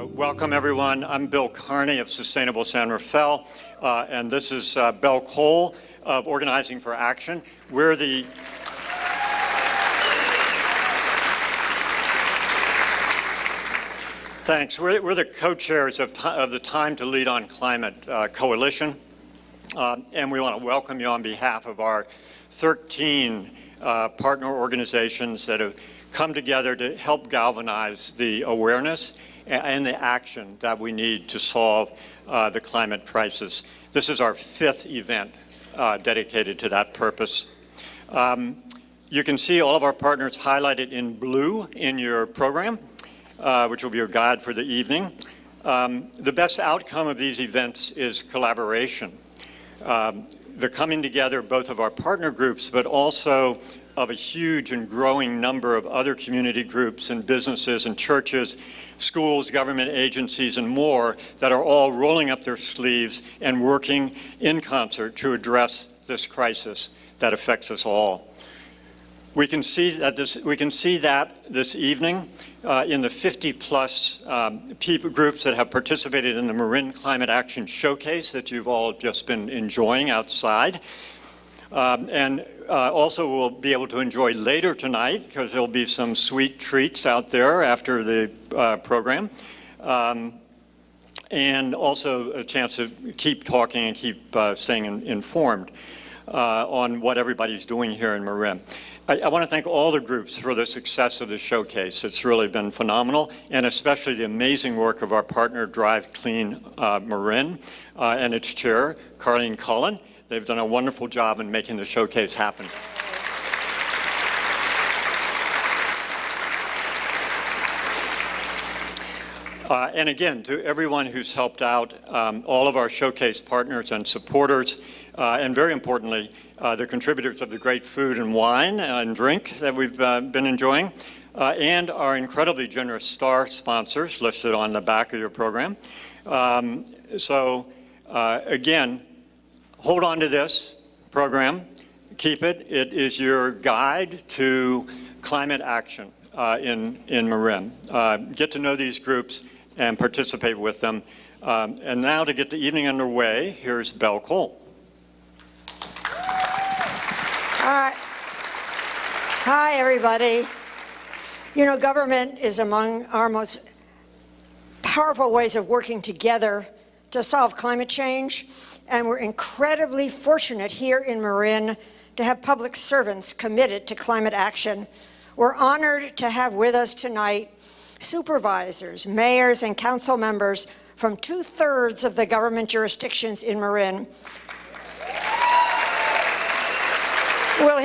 Welcome, everyone. I'm Bill Carney of Sustainable San Rafael, and this is Belle Cole of Organizing for Action. We're the Thanks. We're the co-chairs of the Time to Lead on Climate Coalition, and we want to welcome you on behalf of our 13 partner organizations that have come together to help galvanize the awareness and the action that we need to solve the climate crisis. This is our 5th event dedicated to that purpose. You can see all of our partners highlighted in blue in your program, which will be your guide for the evening. The best outcome of these events is collaboration. The coming together both of our partner groups, but also of a huge and growing number of other community groups and businesses and churches, schools, government agencies, and more that are all rolling up their sleeves and working in concert to address this crisis that affects us all. We can see that this evening in the 50-plus groups that have participated in the Marin Climate Action Showcase that you've all just been enjoying outside. Also we'll be able to enjoy later tonight because there'll be some sweet treats out there after the program. And also a chance to keep talking and keep staying informed on what everybody's doing here in Marin. I want to thank all the groups for the success of the showcase. It's really been phenomenal, and especially the amazing work of our partner, Drive Clean Marin, and its chair, Carleen Cullen. They've done a wonderful job in making the showcase happen. And again, to everyone who's helped out, all of our showcase partners and supporters, and very importantly, the contributors of the great food and wine and drink that we've been enjoying, and our incredibly generous star sponsors listed on the back of your program. Again, hold on to this program, keep it. It is your guide to climate action in Marin. Get to know these groups and participate with them. And now to get the evening underway, here's Belle Cole. Hi, everybody. You know, government is among our most powerful ways of working together to solve climate change. And we're incredibly fortunate here in Marin to have public servants committed to climate action. We're honored to have with us tonight supervisors, mayors, and council members from 2/3 of the government jurisdictions in Marin. We'll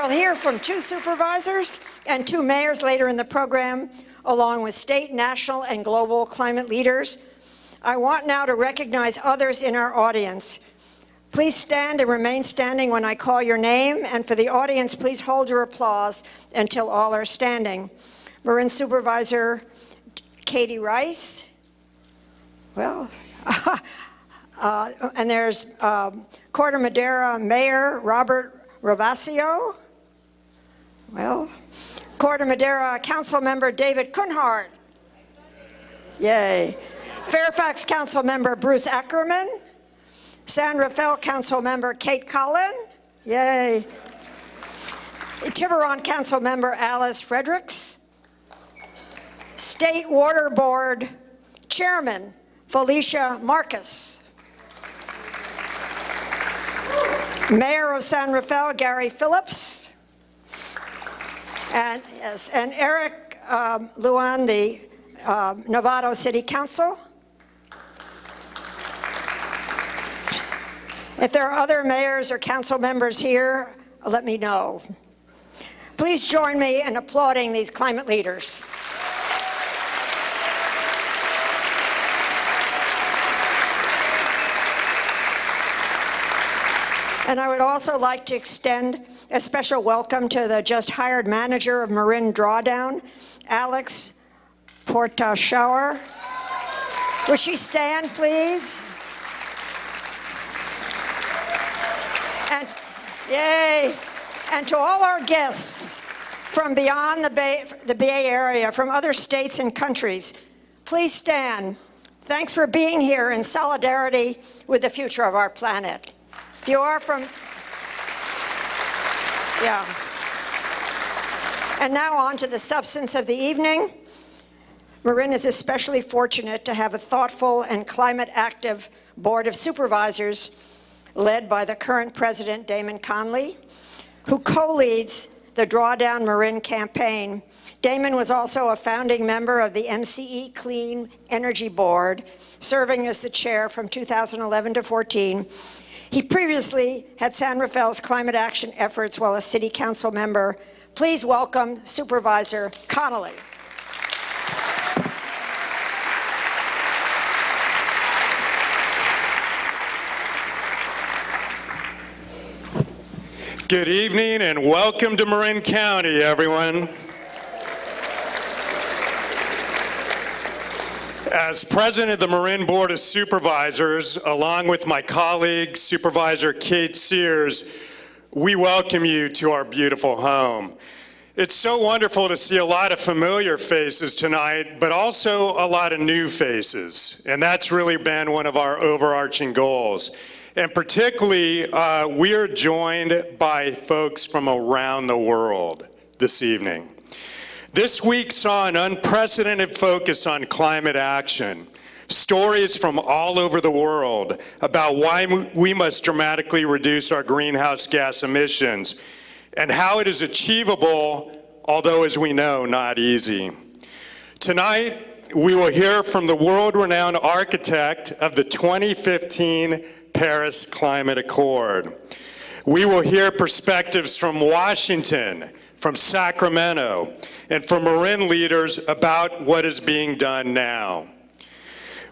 hear from 2 supervisors and 2 mayors later in the program, along with state, national, and global climate leaders. I want now to recognize others in our audience. Please stand and remain standing when I call your name, and for the audience, please hold your applause until all are standing. Marin Supervisor Katie Rice. Well, and there's Corte Madera Mayor Robert Ravasio. Well, Corte Madera Council Member David Kunhardt. Yay. Fairfax Council Member Bruce Ackerman. San Rafael Council Member Kate Collin. Yay. Tiburon Council Member Alice Fredericks. State Water Board Chairman Felicia Marcus. Mayor of San Rafael Gary Phillips. And Eric Luan, the Novato City Council. If there are other mayors or council members here, let me know. Please join me in applauding these climate leaders. And I would also like to extend a special welcome to the just hired manager of Marin Drawdown, Alex Portashower. Would she stand, please? And yay! And to all our guests from beyond the Bay Area, from other states and countries, Please stand. Thanks for being here in solidarity with the future of our planet. If you are from, yeah. And now on to the substance of the evening. Marin is especially fortunate to have a thoughtful and climate-active Board of Supervisors led by the current president, Damon Conley, who co-leads the Drawdown Marin campaign. Damon was also a founding member of the MCE Clean Energy Board, serving as the chair from 2011 to 14. He previously had San Rafael's climate action efforts while a city council member. Please welcome Supervisor Connolly. Good evening and welcome to Marin County, everyone. As president of the Marin Board of Supervisors, along with my colleague, Supervisor Kate Sears, we welcome you to our beautiful home. It's so wonderful to see a lot of familiar faces tonight, but also a lot of new faces. And that's really been one of our overarching goals. And particularly, we are joined by folks from around the world this evening. This week saw an unprecedented focus on climate action. Stories from all over the world about why we must dramatically reduce our greenhouse gas emissions and how it is achievable, although, as we know, not easy. Tonight, we will hear from the world-renowned architect of the 2015 Paris Climate Accord. We will hear perspectives from Washington, from Sacramento, and from Marin leaders about what is being done now.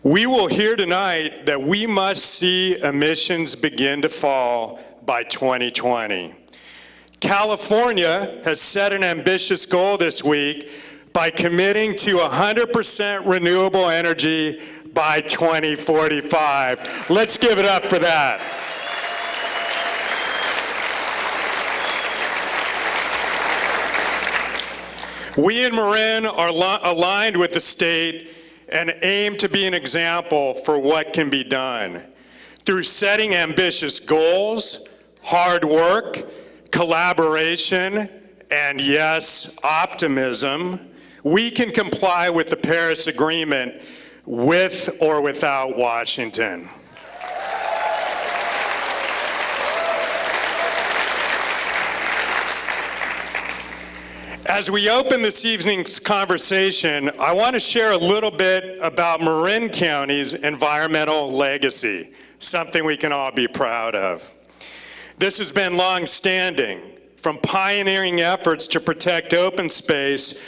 We will hear tonight that we must see emissions begin to fall by 2020. California has set an ambitious goal this week by committing to 100% renewable energy by 2045. Let's give it up for that. We in Marin are aligned with the state and aim to be an example for what can be done. Through setting ambitious goals, hard work, collaboration, and yes, optimism, we can comply with the Paris Agreement with or without Washington. As we open this evening's conversation, I want to share a little bit about Marin County's environmental legacy, something we can all be proud of. This has been long-standing, from pioneering efforts to protect open space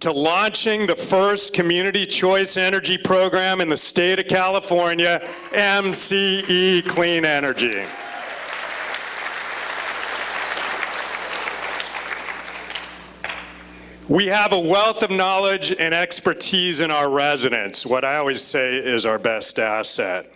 to launching the first community choice energy program in the state of California, MCE Clean Energy. We have a wealth of knowledge and expertise in our residents, what I always say is our best asset.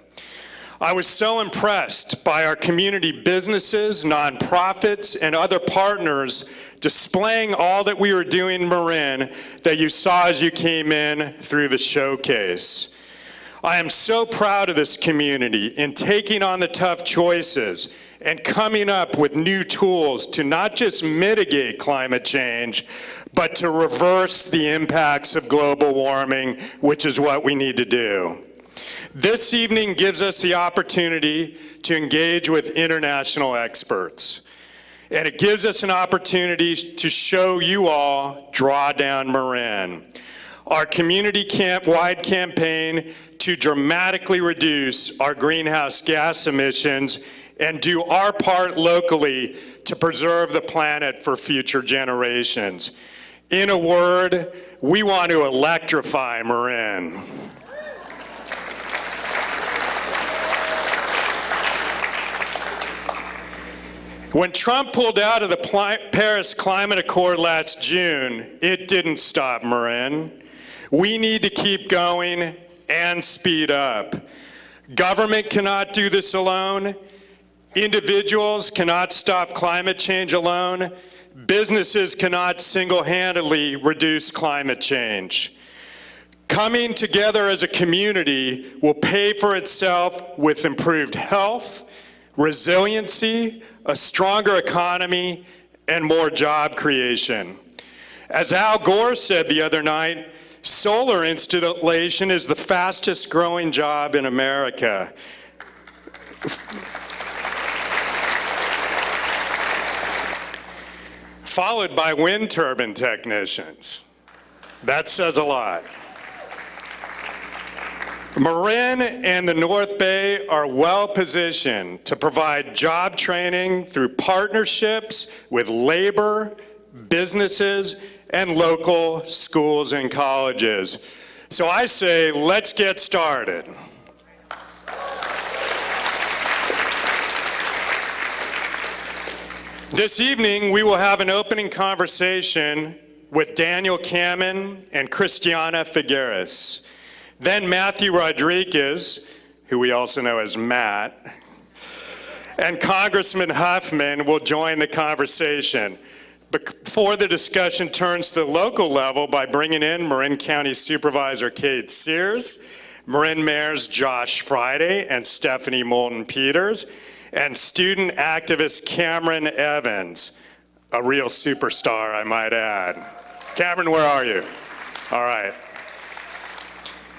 I was so impressed by our community businesses, nonprofits, and other partners displaying all that we were doing in Marin that you saw as you came in through the showcase. I am so proud of this community in taking on the tough choices and coming up with new tools to not just mitigate climate change, but to reverse the impacts of global warming, which is what we need to do. This evening gives us the opportunity to engage with international experts. And it gives us an opportunity to show you all Drawdown Marin, our community-wide campaign to dramatically reduce our greenhouse gas emissions and do our part locally to preserve the planet for future generations. In a word, we want to electrify Marin. When Trump pulled out of the Paris Climate Accord last June, it didn't stop Marin. We need to keep going and speed up. Government cannot do this alone. Individuals cannot stop climate change alone. Businesses cannot single-handedly reduce climate change. Coming together as a community will pay for itself with improved health, resiliency, a stronger economy, and more job creation. As Al Gore said the other night, solar installation is the fastest growing job in America. Followed by wind turbine technicians. That says a lot. Marin and the North Bay are well positioned to provide job training through partnerships with labor, businesses, and local schools and colleges. So I say, let's get started. This evening, we will have an opening conversation with Daniel Kammen and Christiana Figueres. Then Matthew Rodriquez, who we also know as Matt, and Congressman Huffman will join the conversation. Before the discussion turns to the local level by bringing in Marin County Supervisor Kate Sears, Marin Mayors Josh Friday and Stephanie Moulton-Peters, and student activist Cameron Evans, a real superstar, I might add. Cameron, where are you? All right.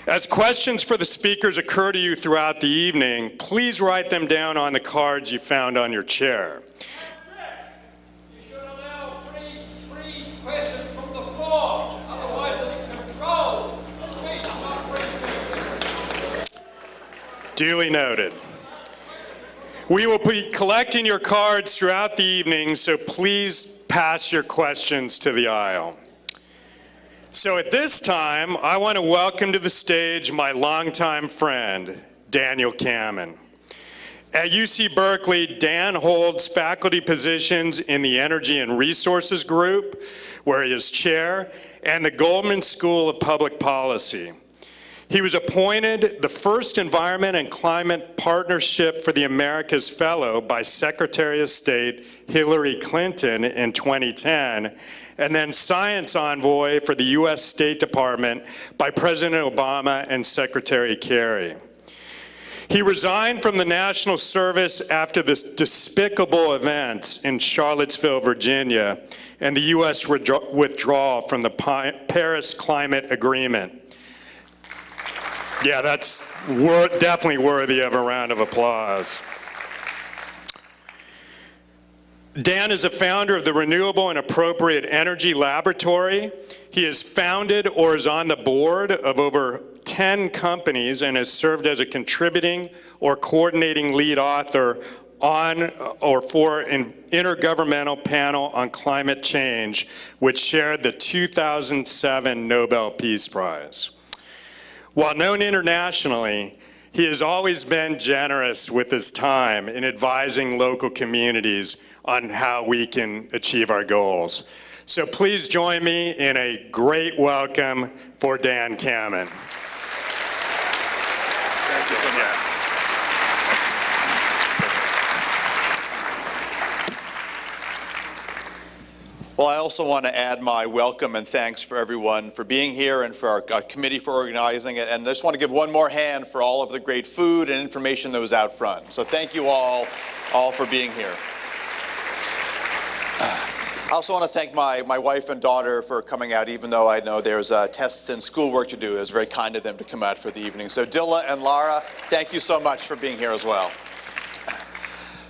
As questions for the speakers occur to you throughout the evening, please write them down on the cards you found on your chair. You should allow three questions from the floor, otherwise it's controlled speech, not questions. Duly noted. We will be collecting your cards throughout the evening, so please pass your questions to the aisle. So at this time, I want to welcome to the stage my longtime friend, Daniel Kammen. At UC Berkeley, Dan holds faculty positions in the Energy and Resources Group, where he is chair, and the Goldman School of Public Policy. He was appointed the first Environment and Climate Partnership for the Americas Fellow by Secretary of State Hillary Clinton in 2010, and then Science Envoy for the U.S. State Department by President Obama and Secretary Kerry. He resigned from the National Service after the despicable events in Charlottesville, Virginia, and the U.S. withdrawal from the Paris Climate Agreement. Yeah, that's definitely worthy of a round of applause. Dan is a founder of the Renewable and Appropriate Energy Laboratory. He has founded or is on the board of over 10 companies and has served as a contributing or coordinating lead author on or for an intergovernmental panel on climate change, which shared the 2007 Nobel Peace Prize. While known internationally, he has always been generous with his time in advising local communities on how we can achieve our goals. So please join me in a great welcome for Dan Kammen. Thank you so much. Well, I also want to add my welcome and thanks for everyone for being here and for our committee for organizing it. And I just want to give one more hand for all of the great food and information that was out front. So thank you all for being here. I also want to thank my wife and daughter for coming out, even though I know there's tests and schoolwork to do. It was very kind of them to come out for the evening. So Dilla and Lara, thank you so much for being here as well.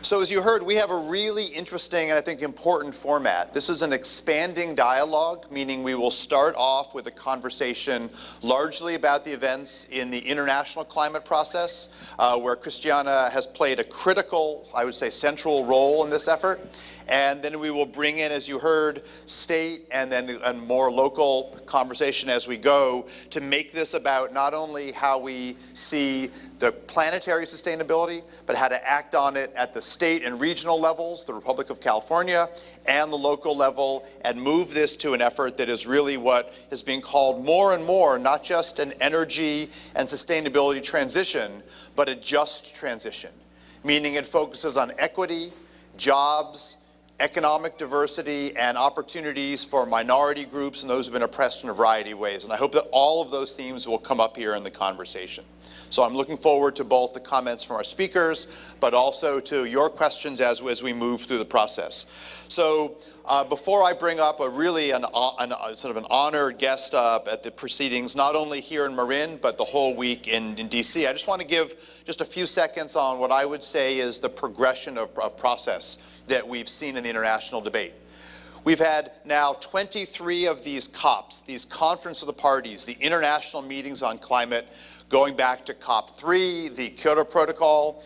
So as you heard, we have a really interesting and I think important format. This is an expanding dialogue, meaning we will start off with a conversation largely about the events in the international climate process, where Christiana has played a critical, I would say, central role in this effort. And then we will bring in, as you heard, state and then a more local conversation as we go to make this about not only how we see the planetary sustainability, but how to act on it at the state and regional levels, the Republic of California, and the local level, and move this to an effort that is really what is being called more and more, not just an energy and sustainability transition, but a just transition, meaning it focuses on equity, jobs, economic diversity, and opportunities for minority groups and those who've been oppressed in a variety of ways. And I hope that all of those themes will come up here in the conversation. So I'm looking forward to both the comments from our speakers, but also to your questions as we move through the process. So before I bring up sort of an honored guest at the proceedings, not only here in Marin, but the whole week in DC, I just want to give just a few seconds on what I would say is the progression of process that we've seen in the international debate. We've had now 23 of these COPs, these Conference of the Parties, the international meetings on climate, going back to COP3, the Kyoto Protocol,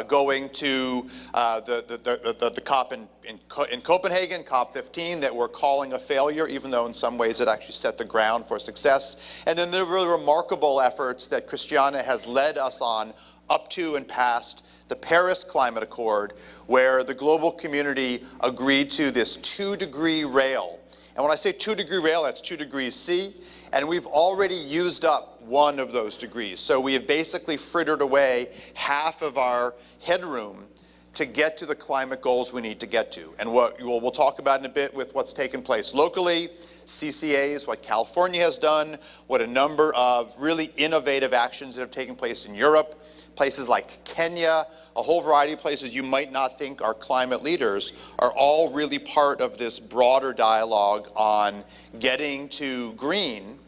going to the COP in Copenhagen, COP15, that we're calling a failure, even though in some ways it actually set the ground for success. And then the really remarkable efforts that Christiana has led us on up to and past the Paris Climate Accord, where the global community agreed to this 2-degree rail. And when I say 2-degree rail, that's 2 degrees C, and we've already used up one of those degrees. So we have basically frittered away half of our headroom to get to the climate goals we need to get to. And what we'll talk about in a bit with what's taken place locally, CCAs, what California has done, what a number of really innovative actions that have taken place in Europe, places like Kenya, a whole variety of places you might not think are climate leaders, are all really part of this broader dialogue on getting to green.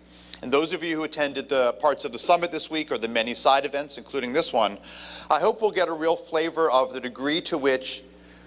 And those of you who attended the parts of the summit this week or the many side events, including this one, I hope we'll get a real flavor of the degree to which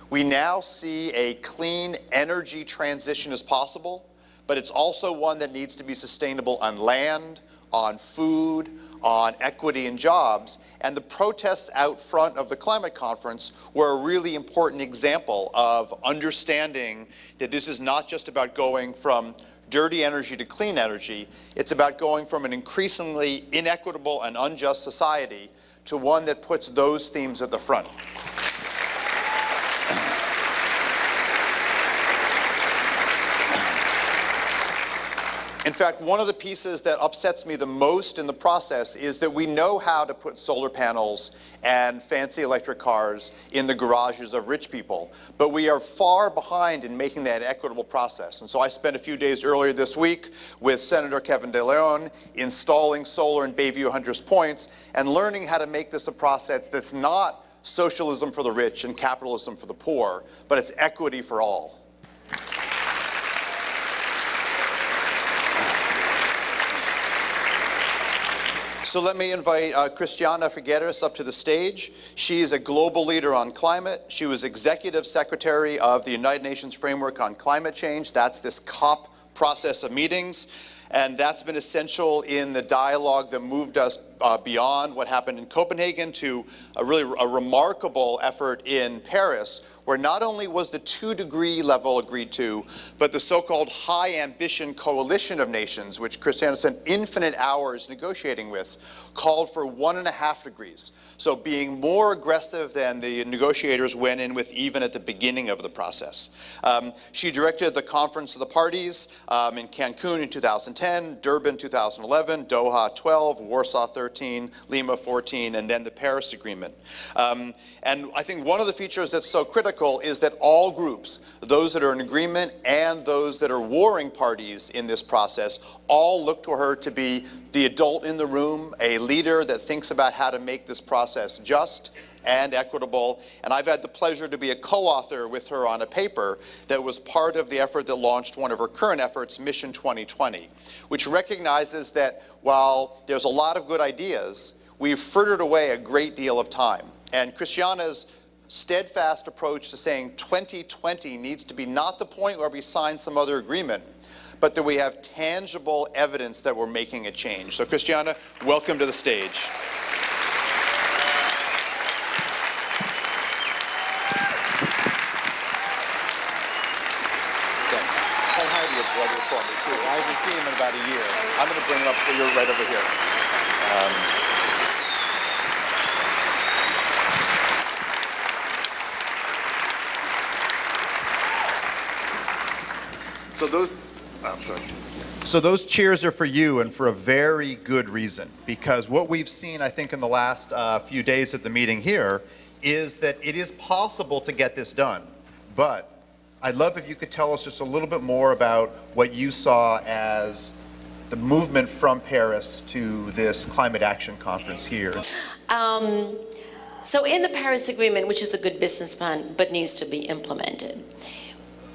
we now see a clean energy transition as possible, but it's also one that needs to be sustainable on land, on food, on equity and jobs. And the protests out front of the climate conference were a really important example of understanding that this is not just about going from dirty energy to clean energy. It's about going from an increasingly inequitable and unjust society to one that puts those themes at the front. In fact, one of the pieces that upsets me the most in the process is that we know how to put solar panels and fancy electric cars in the garages of rich people, but we are far behind in making that an equitable process. And so I spent a few days earlier this week with Senator Kevin De Leon installing solar in Bayview Hunters Points and learning how to make this a process that's not socialism for the rich and capitalism for the poor, but it's equity for all. So let me invite Christiana Figueres up to the stage. She's a global leader on climate. She was Executive Secretary of the United Nations Framework on Climate Change. That's this COP process of meetings. And that's been essential in the dialogue that moved us beyond what happened in Copenhagen to a remarkable effort in Paris, where not only was the 2-degree level agreed to, but the so-called high ambition coalition of nations, which Christiana spent infinite hours negotiating with, called for 1.5 degrees. So being more aggressive than the negotiators went in with even at the beginning of the process. She directed the Conference of the Parties in Cancun in 2010, Durban 2011, Doha 12, Warsaw 13, Lima 14, and then the Paris Agreement. And I think one of the features that's so critical is that all groups, those that are in agreement and those that are warring parties in this process, all look to her to be the adult in the room, a leader that thinks about how to make this process just and equitable. And I've had the pleasure to be a co-author with her on a paper that was part of the effort that launched one of her current efforts, Mission 2020, which recognizes that while there's a lot of good ideas, we've frittered away a great deal of time. And Christiana's steadfast approach to saying 2020 needs to be not the point where we sign some other agreement, but that we have tangible evidence that we're making a change. So Christiana, welcome to the stage. Thanks. Say hi to your brother for me too. I haven't seen him in about a year. I'm going to bring him up so you're right over here. So those cheers are for you, and for a very good reason, because what we've seen, I think, in the last few days at the meeting here is that it is possible to get this done, but I'd love if you could tell us just a little bit more about what you saw as the movement from Paris to this climate action conference here. So in the Paris Agreement, which is a good business plan but needs to be implemented,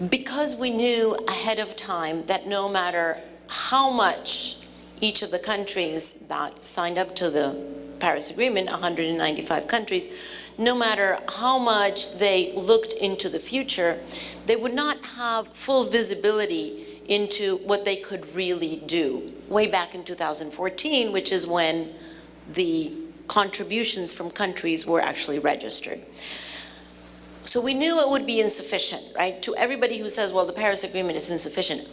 because we knew ahead of time that no matter how much each of the countries that signed up to the Paris Agreement, 195 countries, no matter how much they looked into the future, they would not have full visibility into what they could really do. Way back in 2014, which is when the contributions from countries were actually registered. So we knew it would be insufficient, right? To everybody who says, well, the Paris Agreement is insufficient.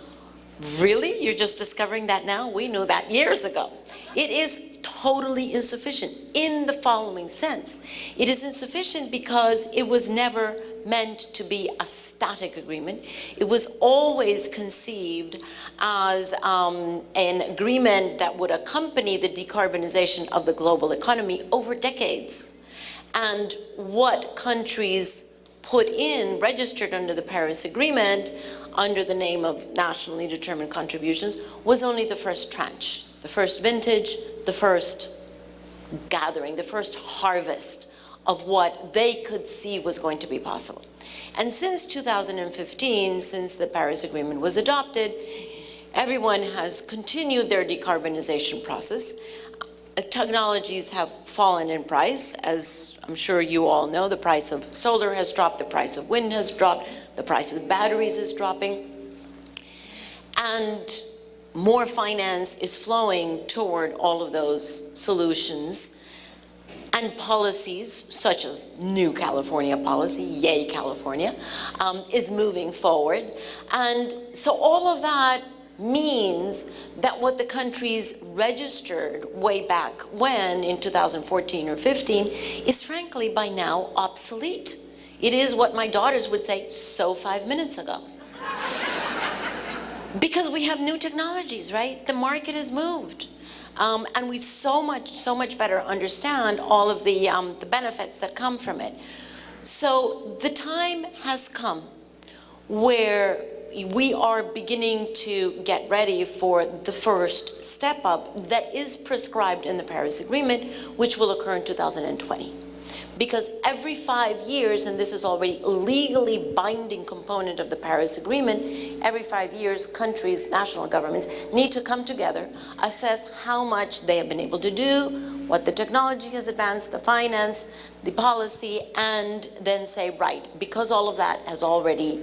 Really? You're just discovering that now? We knew that years ago. It is totally insufficient in the following sense. It is insufficient because it was never meant to be a static agreement. It was always conceived as an agreement that would accompany the decarbonization of the global economy over decades. And what countries put in, registered under the Paris Agreement, under the name of nationally determined contributions, was only the first tranche, the first vintage, the first gathering, the first harvest of what they could see was going to be possible. And since 2015, since the Paris Agreement was adopted, everyone has continued their decarbonization process. Technologies have fallen in price. As I'm sure you all know, the price of solar has dropped, the price of wind has dropped, the price of batteries is dropping. And more finance is flowing toward all of those solutions. And policies, such as New California policy, yay California, is moving forward. And so all of that means that what the countries registered way back when, in 2014 or 15, is frankly by now obsolete. It is what my daughters would say, so 5 minutes ago. Because we have new technologies, right? The market has moved. And we so much better understand all of the benefits that come from it. So the time has come where we are beginning to get ready for the first step up that is prescribed in the Paris Agreement, which will occur in 2020. Because every 5 years, and this is already a legally binding component of the Paris Agreement, every 5 years, countries, national governments need to come together, assess how much they have been able to do, what the technology has advanced, the finance, the policy, and then say, right, because all of that has already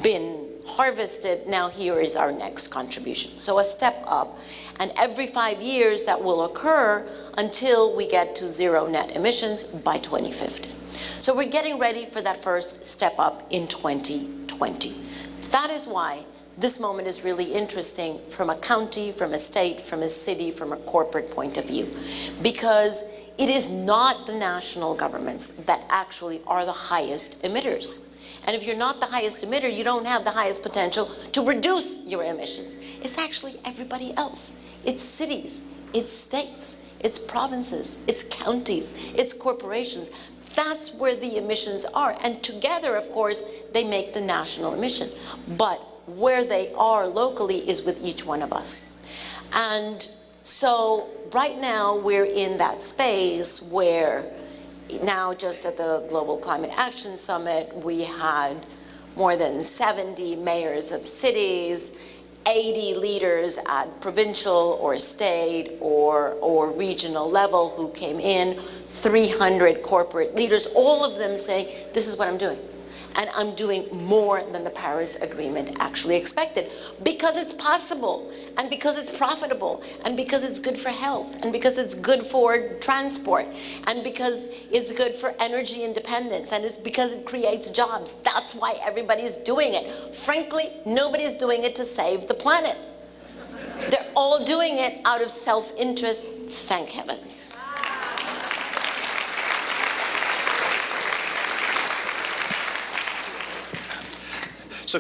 been harvested, now here is our next contribution. So a step up. And every 5 years that will occur until we get to zero net emissions by 2050. So we're getting ready for that first step up in 2020. That is why this moment is really interesting from a county, from a state, from a city, from a corporate point of view. Because it is not the national governments that actually are the highest emitters. And if you're not the highest emitter, you don't have the highest potential to reduce your emissions. It's actually everybody else. It's cities, it's states, it's provinces, it's counties, it's corporations. That's where the emissions are. And together, of course, they make the national emission. But where they are locally is with each one of us. And so right now we're in that space where now, just at the Global Climate Action Summit, we had more than 70 mayors of cities, 80 leaders at provincial or state or regional level who came in, 300 corporate leaders, all of them saying, this is what I'm doing. And I'm doing more than the Paris Agreement actually expected, because it's possible, and because it's profitable, and because it's good for health, and because it's good for transport, and because it's good for energy independence, and it's because it creates jobs. That's why everybody's doing it. Frankly, nobody's doing it to save the planet. They're all doing it out of self-interest, thank heavens. So,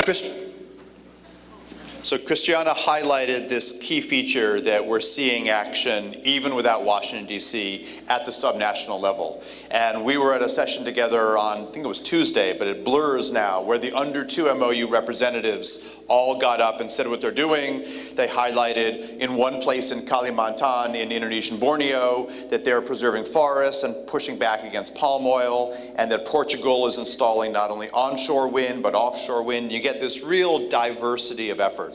So Christiana highlighted this key feature that we're seeing action even without Washington, D.C. at the subnational level. And we were at a session together on, I think it was Tuesday, but it blurs now, where the under 2 MOU representatives all got up and said what they're doing. They highlighted in one place in Kalimantan in Indonesian Borneo that they're preserving forests and pushing back against palm oil, and that Portugal is installing not only onshore wind but offshore wind. You get this real diversity of efforts.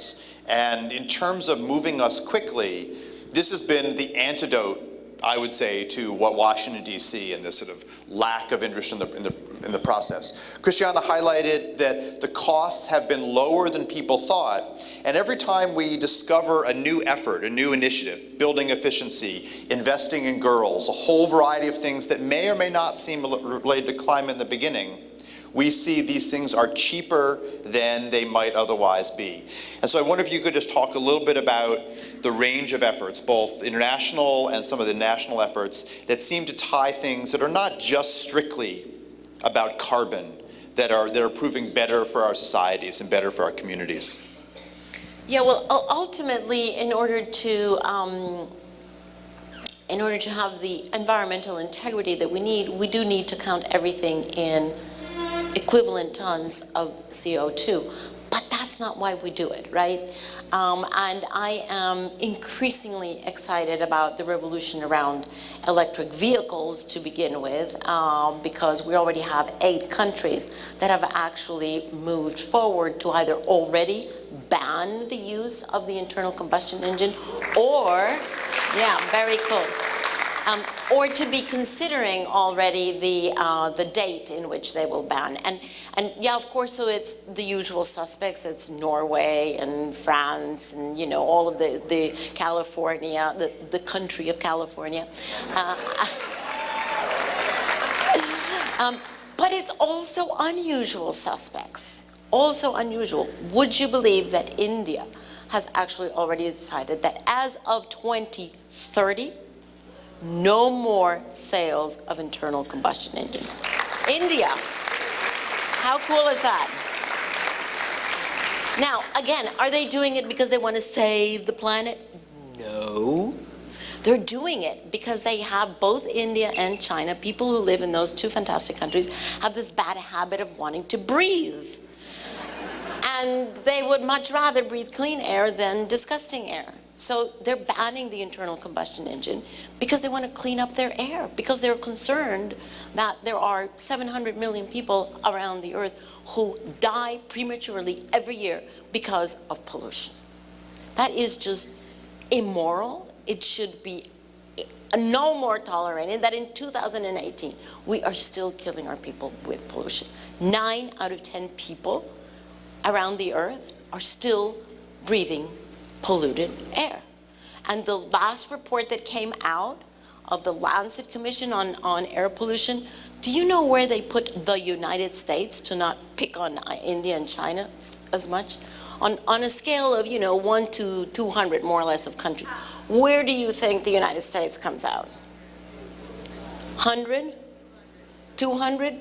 And in terms of moving us quickly, this has been the antidote, I would say, to what Washington, D.C. and this sort of lack of interest in the process. Christiana highlighted that the costs have been lower than people thought, and every time we discover a new effort, a new initiative, building efficiency, investing in girls, a whole variety of things that may or may not seem related to climate in the beginning, we see these things are cheaper than they might otherwise be. And so I wonder if you could just talk a little bit about the range of efforts, both international and some of the national efforts, that seem to tie things that are not just strictly about carbon, that are proving better for our societies and better for our communities. Yeah, well, ultimately, in order to have the environmental integrity that we do need to count everything in equivalent tons of CO2, but that's not why we do it, right? And I am increasingly excited about the revolution around electric vehicles to begin with, because we already have 8 countries that have actually moved forward to either already ban the use of the internal combustion engine, or, yeah, very cool. Or to be considering already the date in which they will ban. And yeah, of course, so it's the usual suspects. It's Norway and France and, you know, all of the California, the country of California. But it's also unusual suspects, also unusual. Would you believe that India has actually already decided that as of 2030, no more sales of internal combustion engines? India. How cool is that? Now, again, are they doing it because they want to save the planet? No. They're doing it because they have, both India and China, people who live in those 2 fantastic countries, have this bad habit of wanting to breathe. And they would much rather breathe clean air than disgusting air. So they're banning the internal combustion engine because they want to clean up their air, because they're concerned that there are 700 million people around the earth who die prematurely every year because of pollution. That is just immoral. It should be no more tolerated that in 2018 we are still killing our people with pollution. 9 out of 10 people around the earth are still breathing polluted air. And the last report that came out of the Lancet Commission on air pollution, do you know where they put the United States, to not pick on India and China as much? On a scale of, you know, 1 to 200 more or less of countries. Where do you think the United States comes out? 100? 200?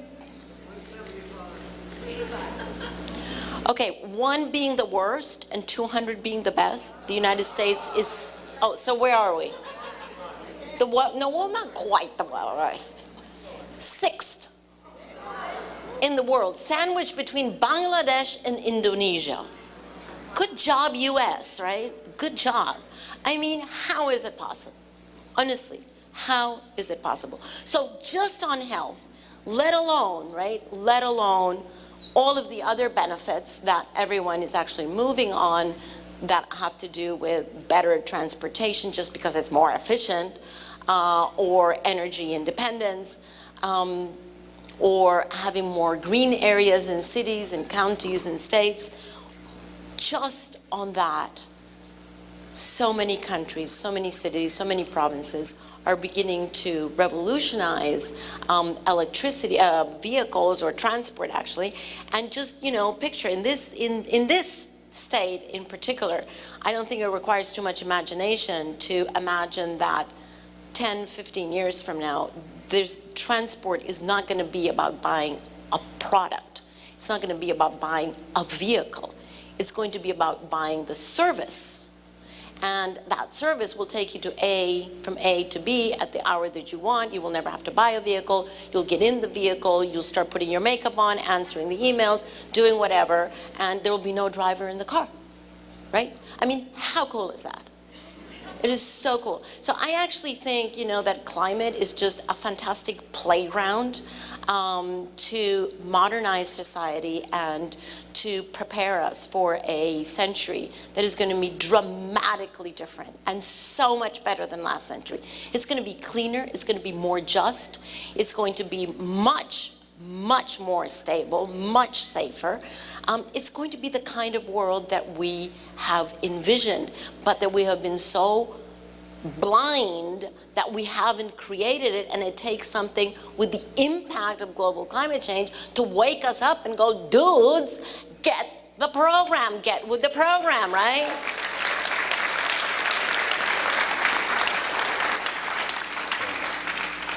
Okay, 1 being the worst and 200 being the best. The United States is, oh, so where are we? The what? No, well, not quite the worst. 6th in the world, sandwiched between Bangladesh and Indonesia. Good job, US, right? Good job. I mean, how is it possible? Honestly, how is it possible? So just on health, let alone, right, let alone all of the other benefits that everyone is actually moving on that have to do with better transportation just because it's more efficient, or energy independence, or having more green areas in cities and counties and states. Just on that, so many countries, so many cities, so many provinces are beginning to revolutionize electricity, vehicles or transport actually, and just, you know, picture in this state in particular, I don't think it requires too much imagination to imagine that 10, 15 years from now, transport is not going to be about buying a product. It's not going to be about buying a vehicle. It's going to be about buying the service. And that service will take you from A to B at the hour that you want. You will never have to buy a vehicle. You'll get in the vehicle, you'll start putting your makeup on, answering the emails, doing whatever, and there will be no driver in the car, right? I mean, how cool is that? It is so cool. So I actually think, that climate is just a fantastic playground to modernize society and to prepare us for a century that is going to be dramatically different and so much better than last century. It's going to be cleaner, it's going to be more just, it's going to be much, much more stable, much safer. It's going to be the kind of world that we have envisioned, but that we have been so blind that we haven't created it, and it takes something with the impact of global climate change to wake us up and go, dudes, get the program, get with the program, right?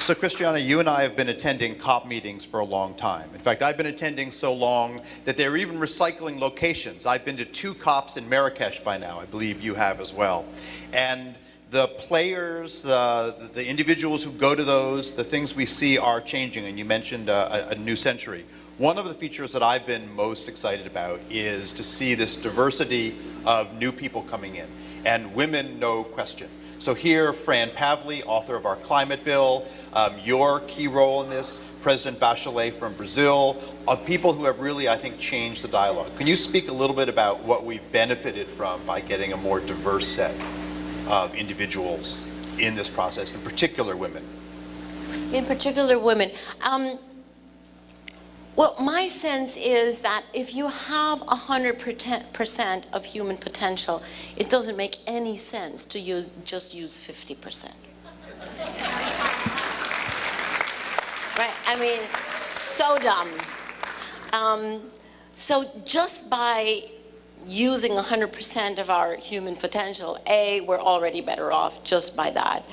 So Christiana, you and I have been attending COP meetings for a long time. In fact, I've been attending so long that they're even recycling locations. I've been to 2 COPs in Marrakesh by now. I believe you have as well. And the players, the individuals who go to those, the things we see are changing, and you mentioned a new century. One of the features that I've been most excited about is to see this diversity of new people coming in, and women, no question. So here, Fran Pavley, author of our climate bill, your key role in this, President Bachelet from Brazil, of people who have really, I think, changed the dialogue. Can you speak a little bit about what we've benefited from by getting a more diverse set of individuals in this process, in particular women? In particular women. Well, my sense is that if you have 100% of human potential, it doesn't make any sense to just use 50%. Right? I mean, so dumb. So just by using 100% of our human potential, we're already better off just by that.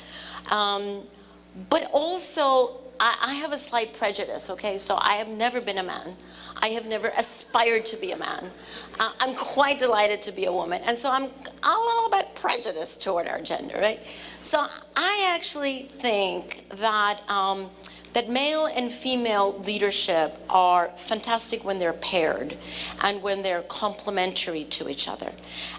But also, I have a slight prejudice, okay? So I have never been a man. I have never aspired to be a man. I'm quite delighted to be a woman. And so I'm a little bit prejudiced toward our gender, right? So I actually think that that male and female leadership are fantastic when they're paired and when they're complementary to each other.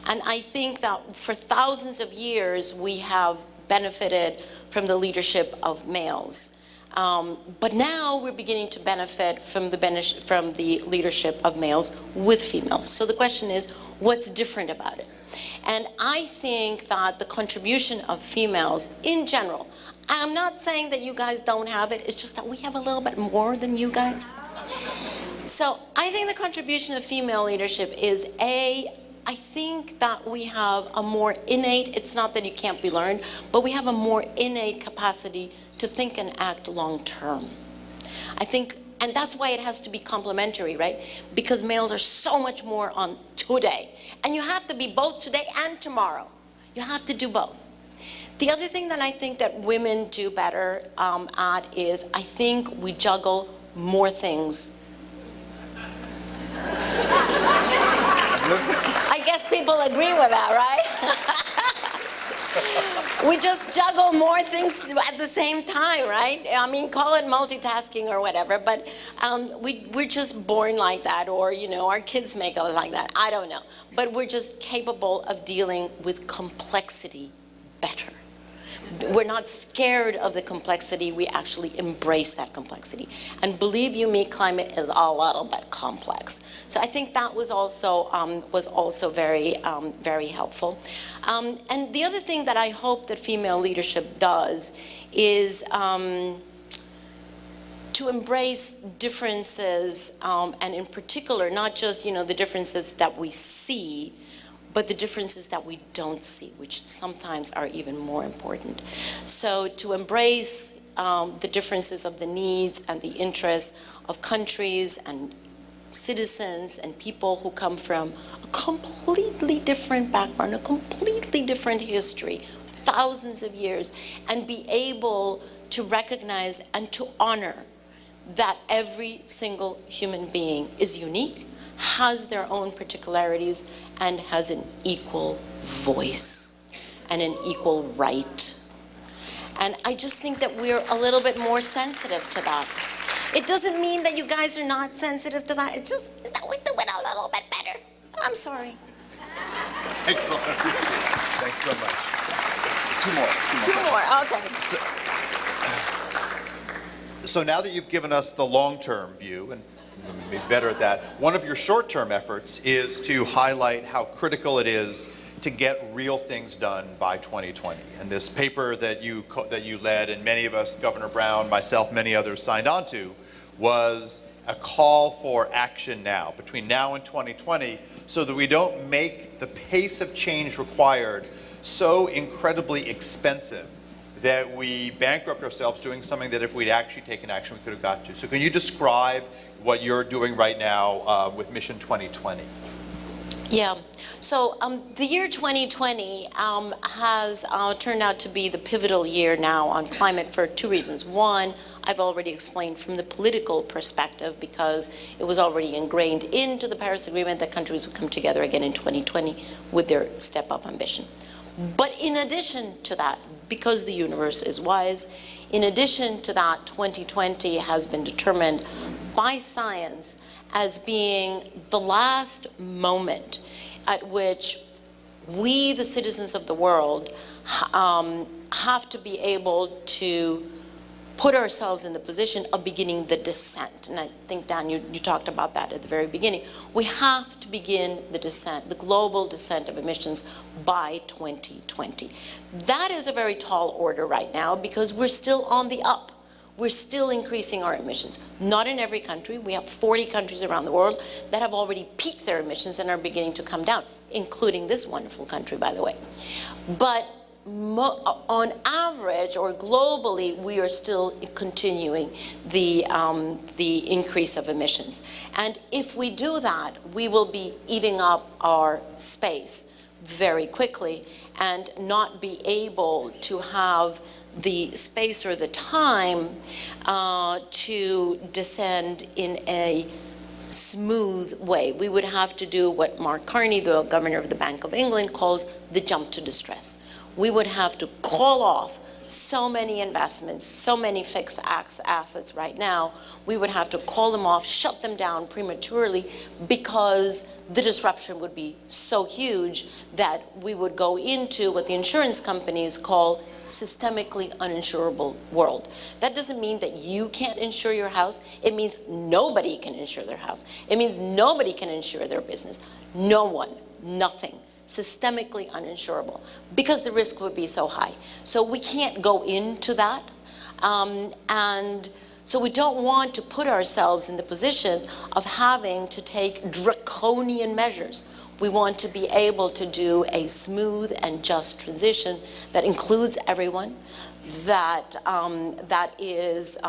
And I think that for thousands of years, we have benefited from the leadership of males. But now we're beginning to benefit from the leadership of males with females. So the question is, what's different about it? And I think that the contribution of females in general, I'm not saying that you guys don't have it, it's just that we have a little bit more than you guys. So I think the contribution of female leadership is I think that we have a more innate, it's not that it can't be learned, but we have a more innate capacity to think and act long term. I think, and that's why it has to be complementary, right? Because males are so much more on today. And you have to be both today and tomorrow. You have to do both. The other thing that I think that women do better at is, I think we juggle more things. I guess people agree with that, right? We just juggle more things at the same time, right? I mean, call it multitasking or whatever, but we're just born like that, or, our kids make us like that. I don't know. But we're just capable of dealing with complexity better. We're not scared of the complexity, we actually embrace that complexity. And believe you me, climate is a little bit complex. So I think that was also very, very helpful. And the other thing that I hope that female leadership does is to embrace differences, and in particular, not just, the differences that we see, but the differences that we don't see, which sometimes are even more important. So to embrace the differences of the needs and the interests of countries and citizens and people who come from a completely different background, a completely different history, thousands of years, and be able to recognize and to honor that every single human being is unique, has their own particularities and has an equal voice and an equal right. And I just think that we're a little bit more sensitive to that. It doesn't mean that you guys are not sensitive to that. It's just that we do it a little bit better. I'm sorry. Excellent. Thanks so much. Two more, okay. So now that you've given us the long-term view, and you'll be better at that, one of your short-term efforts is to highlight how critical it is to get real things done by 2020. And this paper that you led, and many of us, Governor Brown, myself, many others signed on to, was a call for action now, between now and 2020, so that we don't make the pace of change required so incredibly expensive that we bankrupt ourselves doing something that if we'd actually taken action, we could have got to. So can you describe what you're doing right now with Mission 2020? Yeah, so the year 2020 has turned out to be the pivotal year now on climate for two reasons. One, I've already explained from the political perspective, because it was already ingrained into the Paris Agreement that countries would come together again in 2020 with their step-up ambition. But in addition to that, because the universe is wise, in addition to that, 2020 has been determined by science as being the last moment at which we, the citizens of the world, have to be able to put ourselves in the position of beginning the descent. And I think, Dan, you talked about that at the very beginning. We have to begin the descent, the global descent of emissions by 2020. That is a very tall order right now because we're still on the up. We're still increasing our emissions. Not in every country. We have 40 countries around the world that have already peaked their emissions and are beginning to come down, including this wonderful country, by the way. But on average, or globally, we are still continuing the increase of emissions. And if we do that, we will be eating up our space very quickly and not be able to have the space or the time to descend in a smooth way. We would have to do what Mark Carney, the governor of the Bank of England, calls the jump to distress. We would have to call off so many investments, so many fixed assets right now. We would have to call them off, shut them down prematurely, because the disruption would be so huge that we would go into what the insurance companies call systemically uninsurable world. That doesn't mean that you can't insure your house. It means nobody can insure their house. It means nobody can insure their business. No one, nothing. Systemically uninsurable, because the risk would be so high. So we can't go into that. And so we don't want to put ourselves in the position of having to take draconian measures. We want to be able to do a smooth and just transition that includes everyone, that is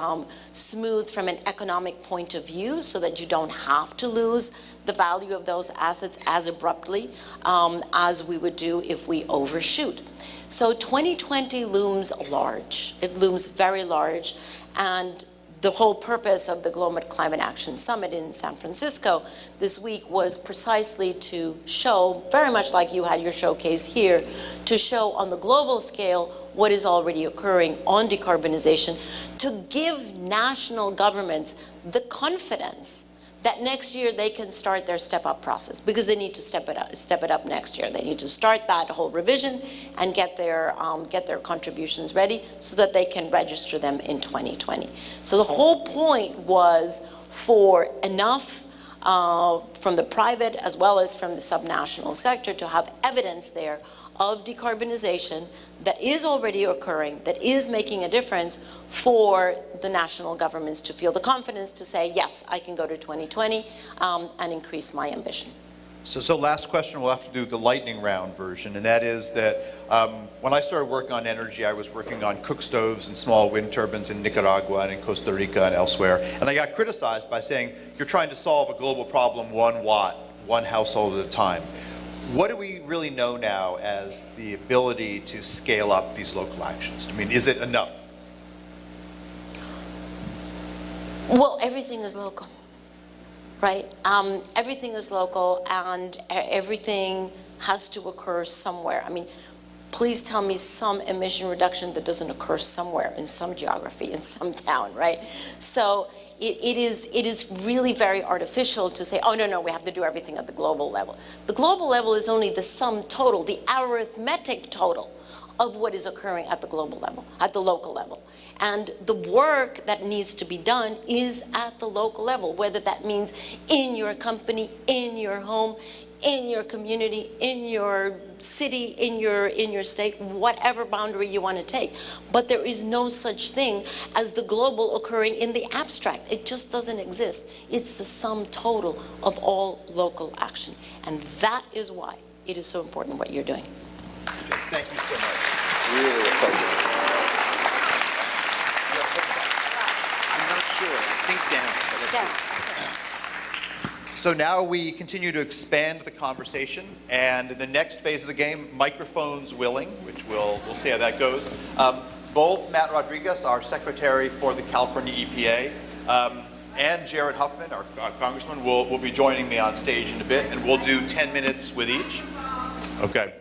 smooth from an economic point of view, so that you don't have to lose the value of those assets as abruptly as we would do if we overshoot. So 2020 looms large. It looms very large, and the whole purpose of the Global Climate Action Summit in San Francisco this week was precisely to show, very much like you had your showcase here, to show on the global scale what is already occurring on decarbonization, to give national governments the confidence that next year they can start their step-up process, because they need to step it up next year. They need to start that whole revision and get their contributions ready so that they can register them in 2020. So the whole point was for enough from the private as well as from the subnational sector to have evidence there of decarbonization that is already occurring, that is making a difference, for the national governments to feel the confidence to say, yes, I can go to 2020 and increase my ambition. So last question, we'll have to do the lightning round version, and that is that when I started working on energy, I was working on cook stoves and small wind turbines in Nicaragua and in Costa Rica and elsewhere, and I got criticized by saying, you're trying to solve a global problem 1 watt, 1 household at a time. What do we really know now as the ability to scale up these local actions? I mean, is it enough? Well, everything is local. right? Everything is local, and everything has to occur somewhere. I mean, please tell me some emission reduction that doesn't occur somewhere in some geography, in some town, right? So it is really very artificial to say, oh, no, we have to do everything at the global level. The global level is only the sum total, the arithmetic total of what is occurring at the global level, at the local level. And the work that needs to be done is at the local level, whether that means in your company, in your home, in your community, in your city, in your state, whatever boundary you want to take. But there is no such thing as the global occurring in the abstract. It just doesn't exist. It's the sum total of all local action. And that is why it is so important what you're doing. Thank you so much. Really a pleasure. I'm not sure. I think down. But let's see. So now we continue to expand the conversation, and in the next phase of the game, microphones willing, which we'll see how that goes. Both Matt Rodriquez, our Secretary for the California EPA, and Jared Huffman, our Congressman, will be joining me on stage in a bit, and we'll do 10 minutes with each. Okay.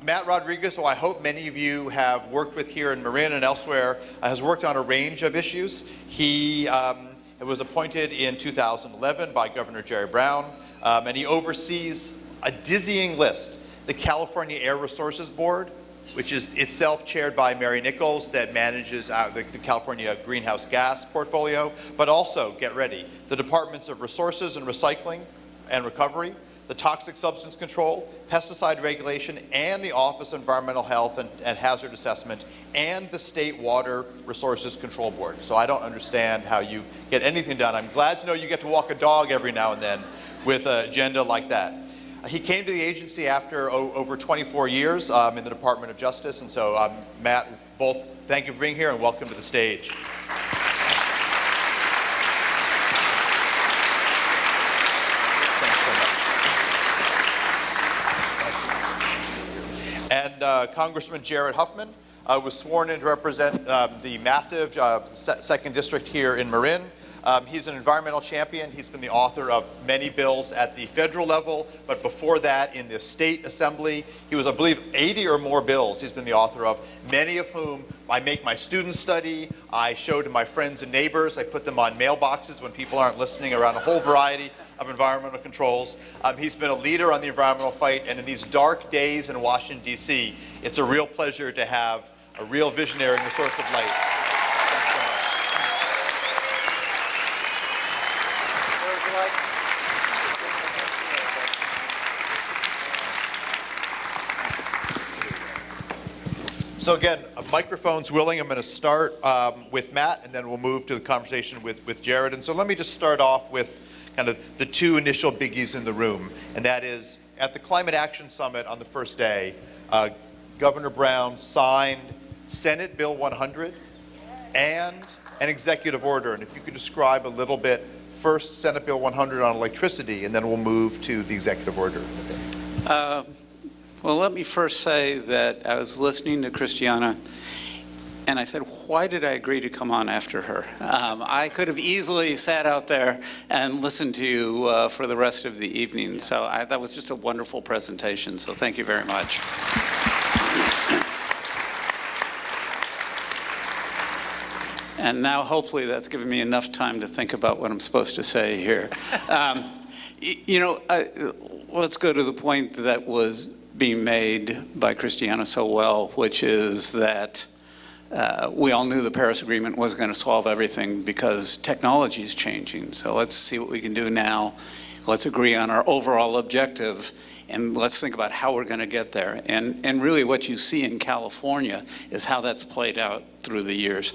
Matt Rodriquez, who I hope many of you have worked with here in Marin and elsewhere, has worked on a range of issues. He was appointed in 2011 by Governor Jerry Brown, and he oversees a dizzying list. The California Air Resources Board, which is itself chaired by Mary Nichols, that manages the California greenhouse gas portfolio, but also, get ready, the Departments of Resources and Recycling and Recovery, the Toxic Substance Control, Pesticide Regulation, and the Office of Environmental Health and Hazard Assessment, and the State Water Resources Control Board. So I don't understand how you get anything done. I'm glad to know you get to walk a dog every now and then with an agenda like that. He came to the agency after over 24 years in the Department of Justice, and so Matt, both thank you for being here and welcome to the stage. And Congressman Jared Huffman was sworn in to represent the massive 2nd District here in Marin. He's an environmental champion. He's been the author of many bills at the federal level, but before that in the state assembly, he was, I believe, 80 or more bills he's been the author of, many of whom I make my students study, I show to my friends and neighbors, I put them on mailboxes when people aren't listening around a whole variety of environmental controls. He's been a leader on the environmental fight, and in these dark days in Washington, D.C., it's a real pleasure to have a real visionary and a source of light. Thanks so much. So again, microphones willing. I'm going to start with Matt, and then we'll move to the conversation with Jared. And so let me just start off with kind of the two initial biggies in the room, and that is at the Climate Action Summit on the first day, Governor Brown signed Senate Bill 100 and an executive order. And if you could describe a little bit, first Senate Bill 100 on electricity, and then we'll move to the executive order. Well, let me first say that I was listening to Christiana, and I said, why did I agree to come on after her? I could have easily sat out there and listened to you for the rest of the evening. So that was just a wonderful presentation. So thank you very much. And now hopefully that's given me enough time to think about what I'm supposed to say here. Let's go to the point that was being made by Christiana so well, which is that we all knew the Paris Agreement wasn't going to solve everything because technology is changing. So let's see what we can do now. Let's agree on our overall objective, and let's think about how we're going to get there. And really what you see in California is how that's played out through the years.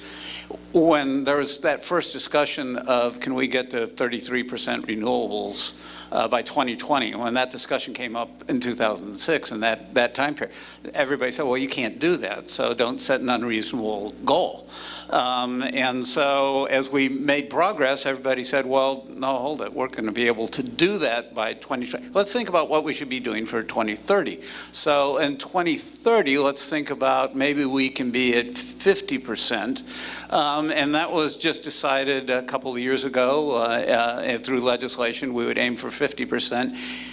When there was that first discussion of can we get to 33% renewables by 2020, when that discussion came up in 2006 and that time period, everybody said, well, you can't do that, so don't set an unreasonable goal. And so as we made progress, everybody said, well, no, hold it, we're going to be able to do that by 2020. Let's think about what we should be doing for 2030. So in 2030, let's think about maybe we can be at 50% 50%. And that was just decided a couple of years ago and through legislation. We would aim for 50%.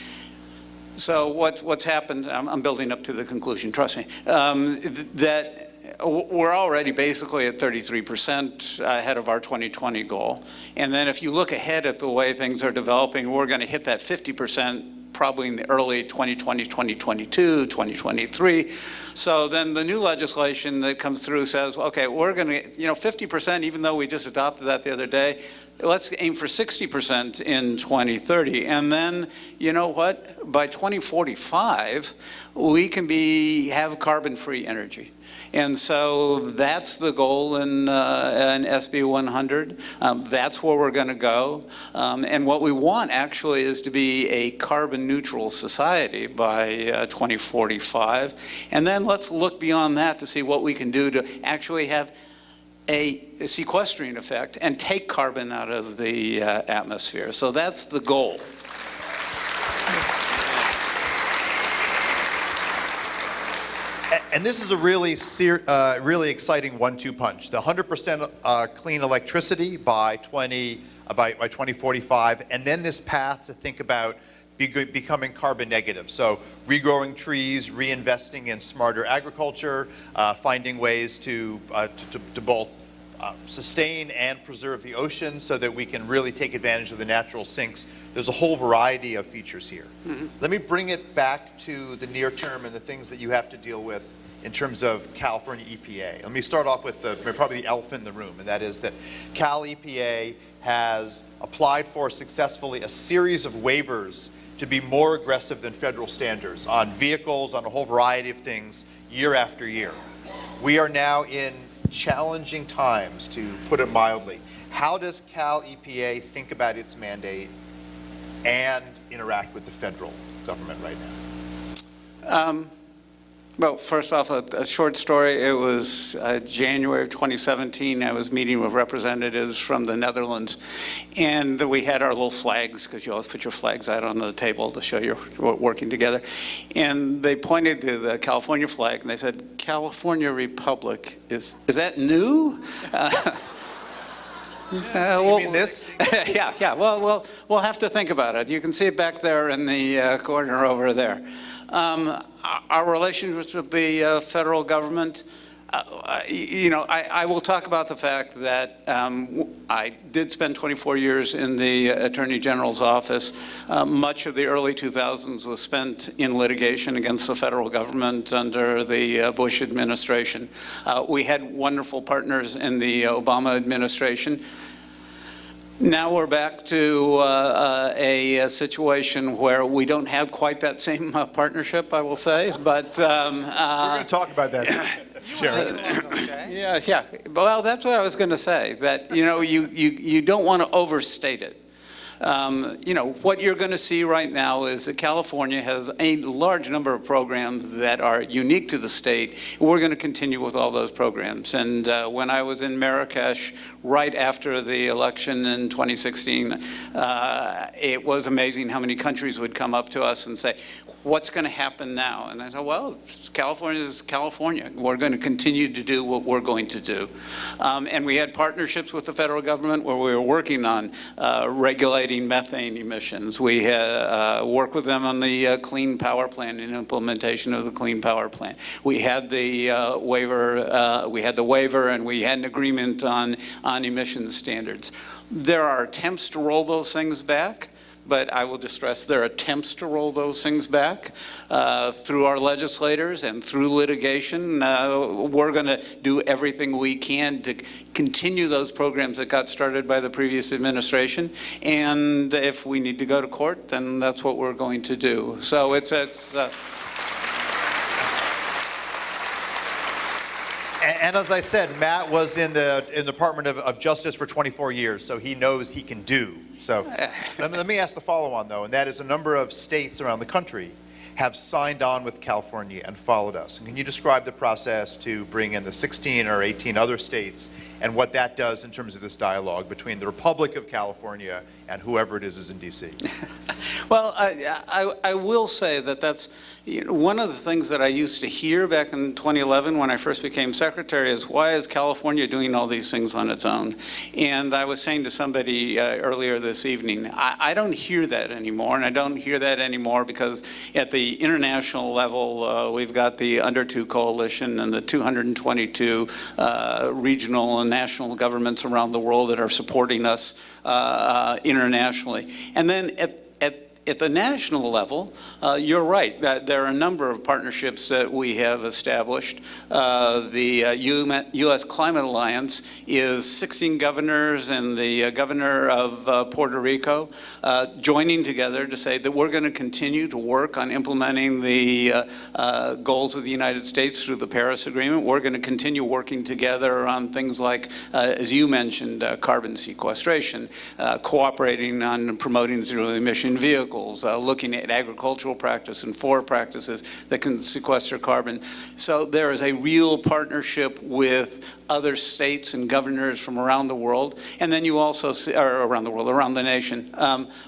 So what's happened, I'm building up to the conclusion, trust me, that we're already basically at 33% ahead of our 2020 goal. And then if you look ahead at the way things are developing, we're going to hit that 50% probably in the early 2020, 2022, 2023. So then the new legislation that comes through says, okay, we're going to, 50%, even though we just adopted that the other day, let's aim for 60% in 2030. And then, you know what? By 2045, we can have carbon-free energy. And so that's the goal in SB 100. That's where we're going to go. And what we want actually is to be a carbon neutral society by 2045. And then let's look beyond that to see what we can do to actually have a sequestering effect and take carbon out of the atmosphere. So that's the goal. And this is a really exciting 1-2 punch. The 100% clean electricity by 2045, and then this path to think about becoming carbon negative. So regrowing trees, reinvesting in smarter agriculture, finding ways to both sustain and preserve the ocean so that we can really take advantage of the natural sinks. There's a whole variety of features here. Mm-hmm. Let me bring it back to the near term and the things that you have to deal with in terms of California EPA. Let me start off with probably the elephant in the room, and that is that Cal EPA has applied for successfully a series of waivers to be more aggressive than federal standards on vehicles, on a whole variety of things, year after year. We are now in challenging times, to put it mildly. How does Cal EPA think about its mandate and interact with the federal government right now? Well, first off, a short story. It was January of 2017. I was meeting with representatives from the Netherlands, and we had our little flags, because you always put your flags out on the table to show you're working together. And they pointed to the California flag, and they said, "California Republic, is that new?" You mean this? Yeah. Well, we'll have to think about it. You can see it back there in the corner over there. Our relations with the federal government, I will talk about the fact that I did spend 24 years in the Attorney General's office. Much of the early 2000s was spent in litigation against the federal government under the Bush administration. We had wonderful partners in the Obama administration. Now we're back to a situation where we don't have quite that same partnership, I will say, but... We're going to talk about that, Jared. Yeah. Well, that's what I was going to say, that, you don't want to overstate it. What you're going to see right now is that California has a large number of programs that are unique to the state. We're going to continue with all those programs. And when I was in Marrakesh right after the election in 2016, it was amazing how many countries would come up to us and say, "What's going to happen now?" And I said, well, California is California. We're going to continue to do what we're going to do. And we had partnerships with the federal government where we were working on regulating methane emissions. We worked with them on the Clean Power Plan and implementation of the Clean Power Plan. We had the waiver, and we had an agreement on emissions standards. There are attempts to roll those things back, but I will just stress there are attempts to roll those things back through our legislators and through litigation. We're going to do everything we can to continue those programs that got started by the previous administration. And if we need to go to court, then that's what we're going to do. So it's And as I said, Matt was in the Department of Justice for 24 years, so he knows he can do. So let me ask the follow-on, though, and that is a number of states around the country have signed on with California and followed us. And can you describe the process to bring in the 16 or 18 other states and what that does in terms of this dialogue between the Republic of California and whoever it is in D.C.? Well, I will say that that's one of the things that I used to hear back in 2011 when I first became secretary is, why is California doing all these things on its own? And I was saying to somebody earlier this evening, I don't hear that anymore, and I don't hear that anymore because at the international level, we've got the Under 2 Coalition and the 222 regional and national governments around the world that are supporting us internationally. And then at the national level, you're right, that there are a number of partnerships that we have established. The U.S. Climate Alliance is 16 governors and the governor of Puerto Rico joining together to say that we're going to continue to work on implementing the goals of the United States through the Paris Agreement. We're going to continue working together on things like, as you mentioned, carbon sequestration, cooperating on promoting zero-emission vehicles, looking at agricultural practice and forest practices that can sequester carbon. So there is a real partnership with other states and governors from around the world, and then you also see, or around the world, around the nation,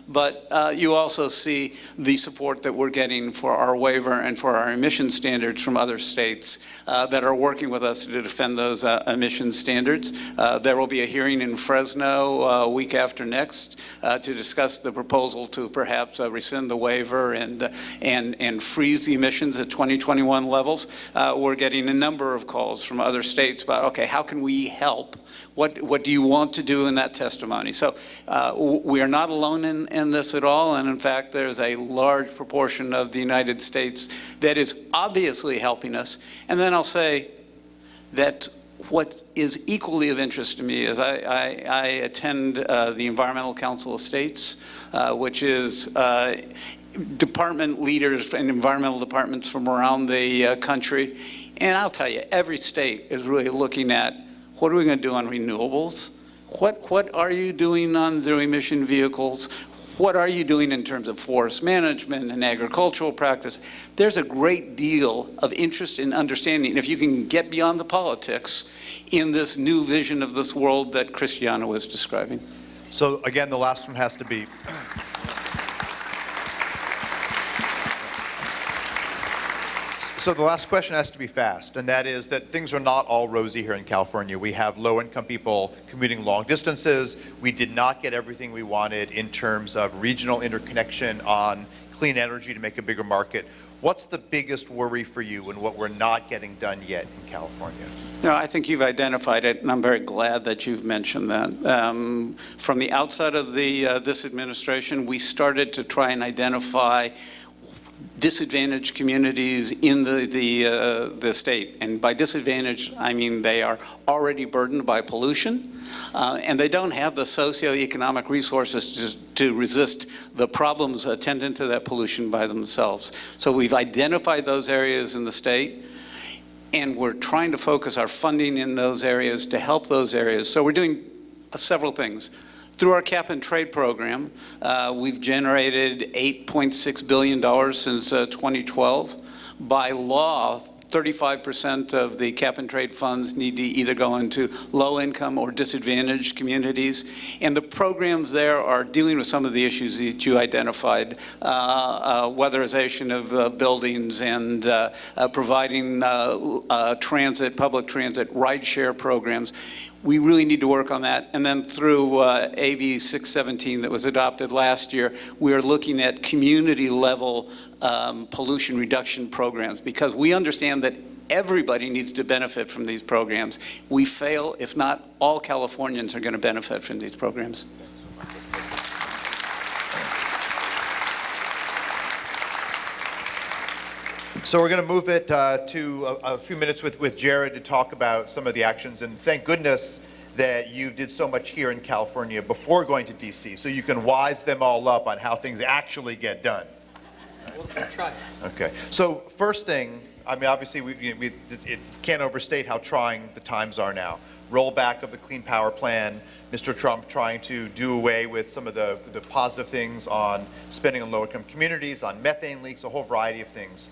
but you also see the support that we're getting for our waiver and for our emission standards from other states that are working with us to defend those emission standards. There will be a hearing in Fresno week after next to discuss the proposal to perhaps rescind the waiver and freeze the emissions at 2021 levels. We're getting a number of calls from other states about, okay, how can we help? What do you want to do in that testimony? So we are not alone in this at all, and in fact there's a large proportion of the United States that is obviously helping us. And then I'll say that what is equally of interest to me is I attend the Environmental Council of States, which is department leaders and environmental departments from around the country. And I'll tell you, every state is really looking at, what are we going to do on renewables? What are you doing on zero-emission vehicles? What are you doing in terms of forest management and agricultural practice? There's a great deal of interest in understanding, if you can get beyond the politics, in this new vision of this world that Christiana was describing. So again, the last one has to be, so the last question has to be fast, and that is that things are not all rosy here in California. We have low-income people commuting long distances. We did not get everything we wanted in terms of regional interconnection on clean energy to make a bigger market. What's the biggest worry for you in what we're not getting done yet in California? You know, I think you've identified it, and I'm very glad that you've mentioned that. From the outset of this administration, we started to try and identify disadvantaged communities in the state. And by disadvantaged, I mean they are already burdened by pollution, and they don't have the socioeconomic resources to resist the problems attendant to that pollution by themselves. So we've identified those areas in the state, and we're trying to focus our funding in those areas to help those areas. So we're doing several things. Through our cap and trade program, we've generated $8.6 billion since 2012. By law, 35% of the cap and trade funds need to either go into low-income or disadvantaged communities. And the programs there are dealing with some of the issues that you identified, weatherization of buildings and providing transit, public transit, ride-share programs. We really need to work on that. And then through AB 617 that was adopted last year, we are looking at community-level pollution reduction programs, because we understand that everybody needs to benefit from these programs. We fail if not all Californians are going to benefit from these programs. So we're going to move it to a few minutes with Jared to talk about some of the actions. And thank goodness that you did so much here in California before going to DC, so you can wise them all up on how things actually get done. We'll try. Okay. So first thing, I mean, obviously, it can't overstate how trying the times are now. Rollback of the Clean Power Plan, Mr. Trump trying to do away with some of the positive things on spending on low-income communities, on methane leaks, a whole variety of things.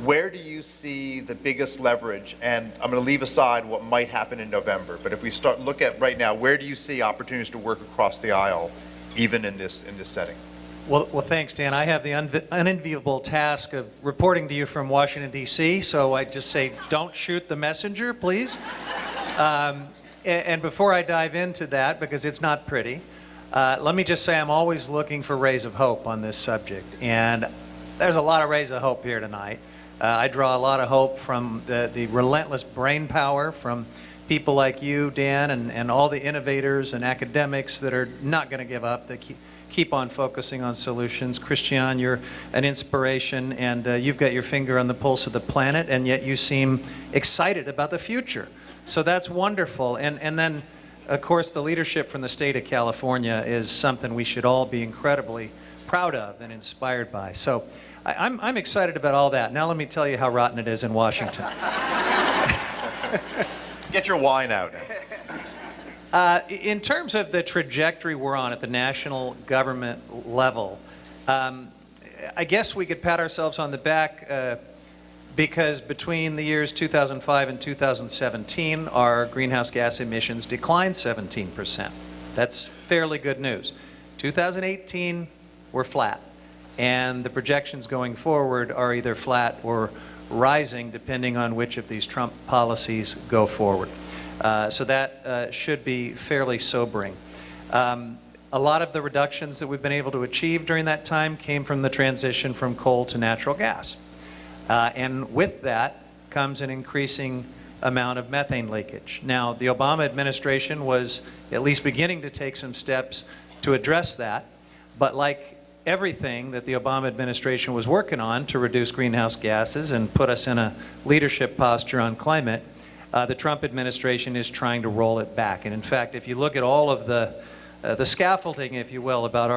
Where do you see the biggest leverage? And I'm going to leave aside what might happen in November, but if we look at right now, where do you see opportunities to work across the aisle even in this setting? Well, thanks, Dan. I have the unenviable task of reporting to you from Washington, D.C., so I just say, don't shoot the messenger, please. And before I dive into that, because it's not pretty, let me just say I'm always looking for rays of hope on this subject. And there's a lot of rays of hope here tonight. I draw a lot of hope from the relentless brain power from people like you, Dan, and all the innovators and academics that are not going to give up, that keep on focusing on solutions. Christiana, you're an inspiration, and you've got your finger on the pulse of the planet, and yet you seem excited about the future. So that's wonderful. And then, of course, the leadership from the state of California is something we should all be incredibly proud of and inspired by. So I'm excited about all that. Now let me tell you how rotten it is in Washington. Get your wine out. In terms of the trajectory we're on at the national government level, I guess we could pat ourselves on the back because between the years 2005 and 2017, our greenhouse gas emissions declined 17%. That's fairly good news. 2018, we're flat. And the projections going forward are either flat or rising, depending on which of these Trump policies go forward. So that should be fairly sobering. A lot of the reductions that we've been able to achieve during that time came from the transition from coal to natural gas. And with that comes an increasing amount of methane leakage. Now, the Obama administration was at least beginning to take some steps to address that, but like everything that the Obama administration was working on to reduce greenhouse gases and put us in a leadership posture on climate, the Trump administration is trying to roll it back. And in fact, if you look at all of the scaffolding, if you will, about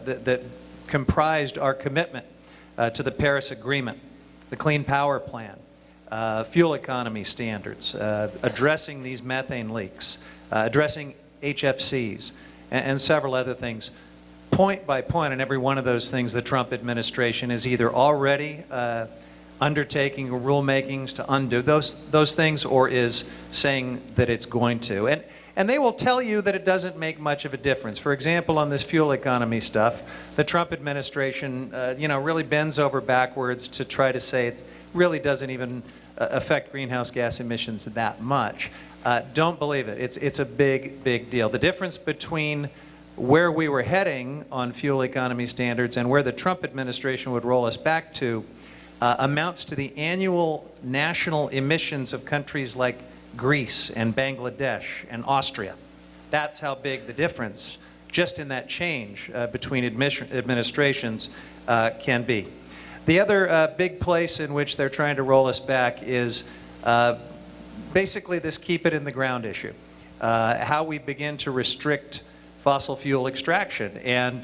that comprised our commitment to the Paris Agreement, the Clean Power Plan, fuel economy standards, addressing these methane leaks, addressing HFCs, and several other things. Point by point on every one of those things, the Trump administration is either already undertaking rulemakings to undo those things, or is saying that it's going to. And they will tell you that it doesn't make much of a difference. For example, on this fuel economy stuff, the Trump administration really bends over backwards to try to say it really doesn't even affect greenhouse gas emissions that much. Don't believe it. It's a big, big deal. The difference between where we were heading on fuel economy standards and where the Trump administration would roll us back to amounts to the annual national emissions of countries like Greece and Bangladesh and Austria. That's how big the difference just in that change between administrations can be. The other big place in which they're trying to roll us back is basically this keep it in the ground issue. How we begin to restrict fossil fuel extraction. And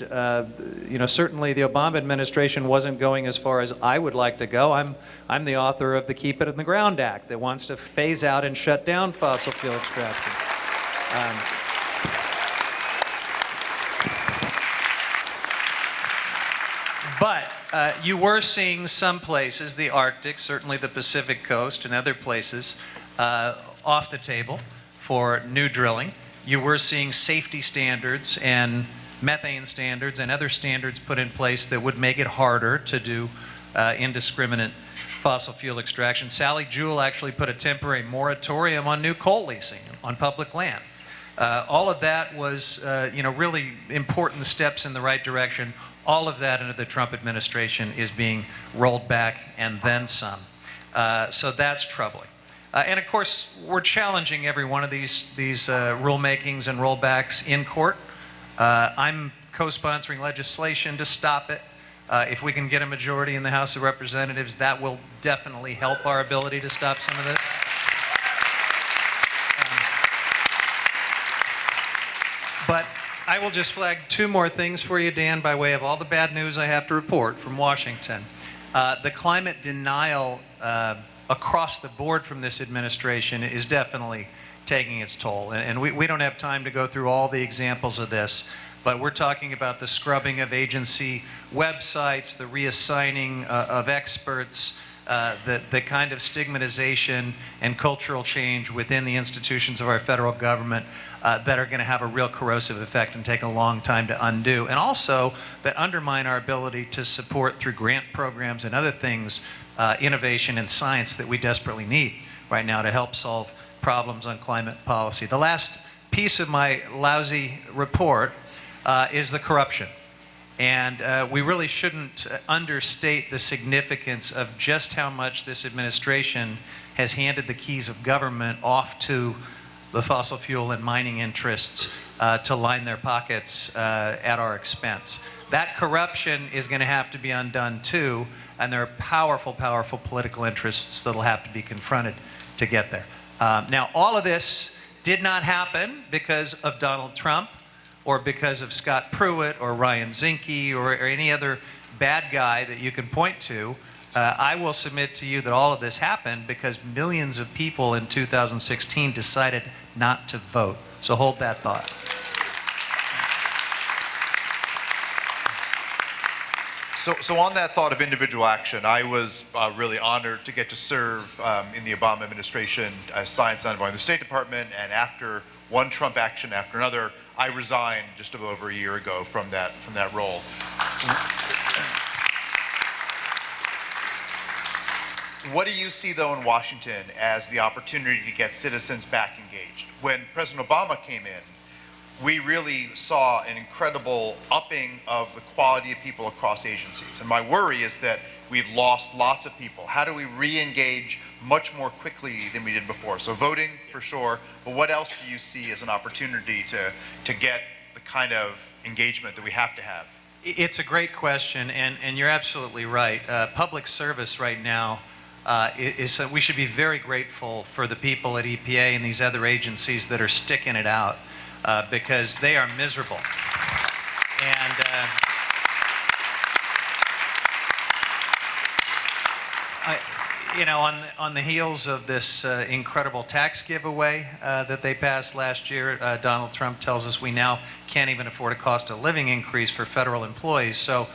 certainly the Obama administration wasn't going as far as I would like to go. I'm the author of the Keep It in the Ground Act that wants to phase out and shut down fossil fuel extraction. But you were seeing some places, the Arctic, certainly the Pacific coast and other places, off the table for new drilling. You were seeing safety standards and methane standards and other standards put in place that would make it harder to do indiscriminate fossil fuel extraction. Sally Jewell actually put a temporary moratorium on new coal leasing on public land. All of that was, really important steps in the right direction. All of that under the Trump administration is being rolled back and then some. So that's troubling. And of course, we're challenging every one of these rulemakings and rollbacks in court. I'm co-sponsoring legislation to stop it. If we can get a majority in the House of Representatives, that will definitely help our ability to stop some of this. But I will just flag two more things for you, Dan, by way of all the bad news I have to report from Washington. The climate denial across the board from this administration is definitely taking its toll. And we don't have time to go through all the examples of this, but we're talking about the scrubbing of agency websites, the reassigning of experts, the kind of stigmatization and cultural change within the institutions of our federal government that are going to have a real corrosive effect and take a long time to undo, and also that undermine our ability to support through grant programs and other things innovation and science that we desperately need right now to help solve problems on climate policy. The last piece of my lousy report is the corruption. And we really shouldn't understate the significance of just how much this administration has handed the keys of government off to the fossil fuel and mining interests to line their pockets at our expense. That corruption is going to have to be undone too, and there are powerful, powerful political interests that will have to be confronted to get there. Now, all of this did not happen because of Donald Trump, or because of Scott Pruitt or Ryan Zinke or any other bad guy that you can point to. I will submit to you that all of this happened because millions of people in 2016 decided not to vote. So hold that thought. So on that thought of individual action, I was really honored to get to serve in the Obama administration as science envoy in the State Department, and after one Trump action after another, I resigned just over a year ago from that role. What do you see, though, in Washington as the opportunity to get citizens back engaged? When President Obama came in, we really saw an incredible upping of the quality of people across agencies. And my worry is that we've lost lots of people. How do we re-engage much more quickly than we did before? So voting, for sure, but what else do you see as an opportunity to get the kind of engagement that we have to have? It's a great question, and you're absolutely right. Public service right now we should be very grateful for the people at EPA and these other agencies that are sticking it out because they are miserable. And you know, on the heels of this incredible tax giveaway that they passed last year, Donald Trump tells us we now can't even afford a cost of living increase for federal employees. So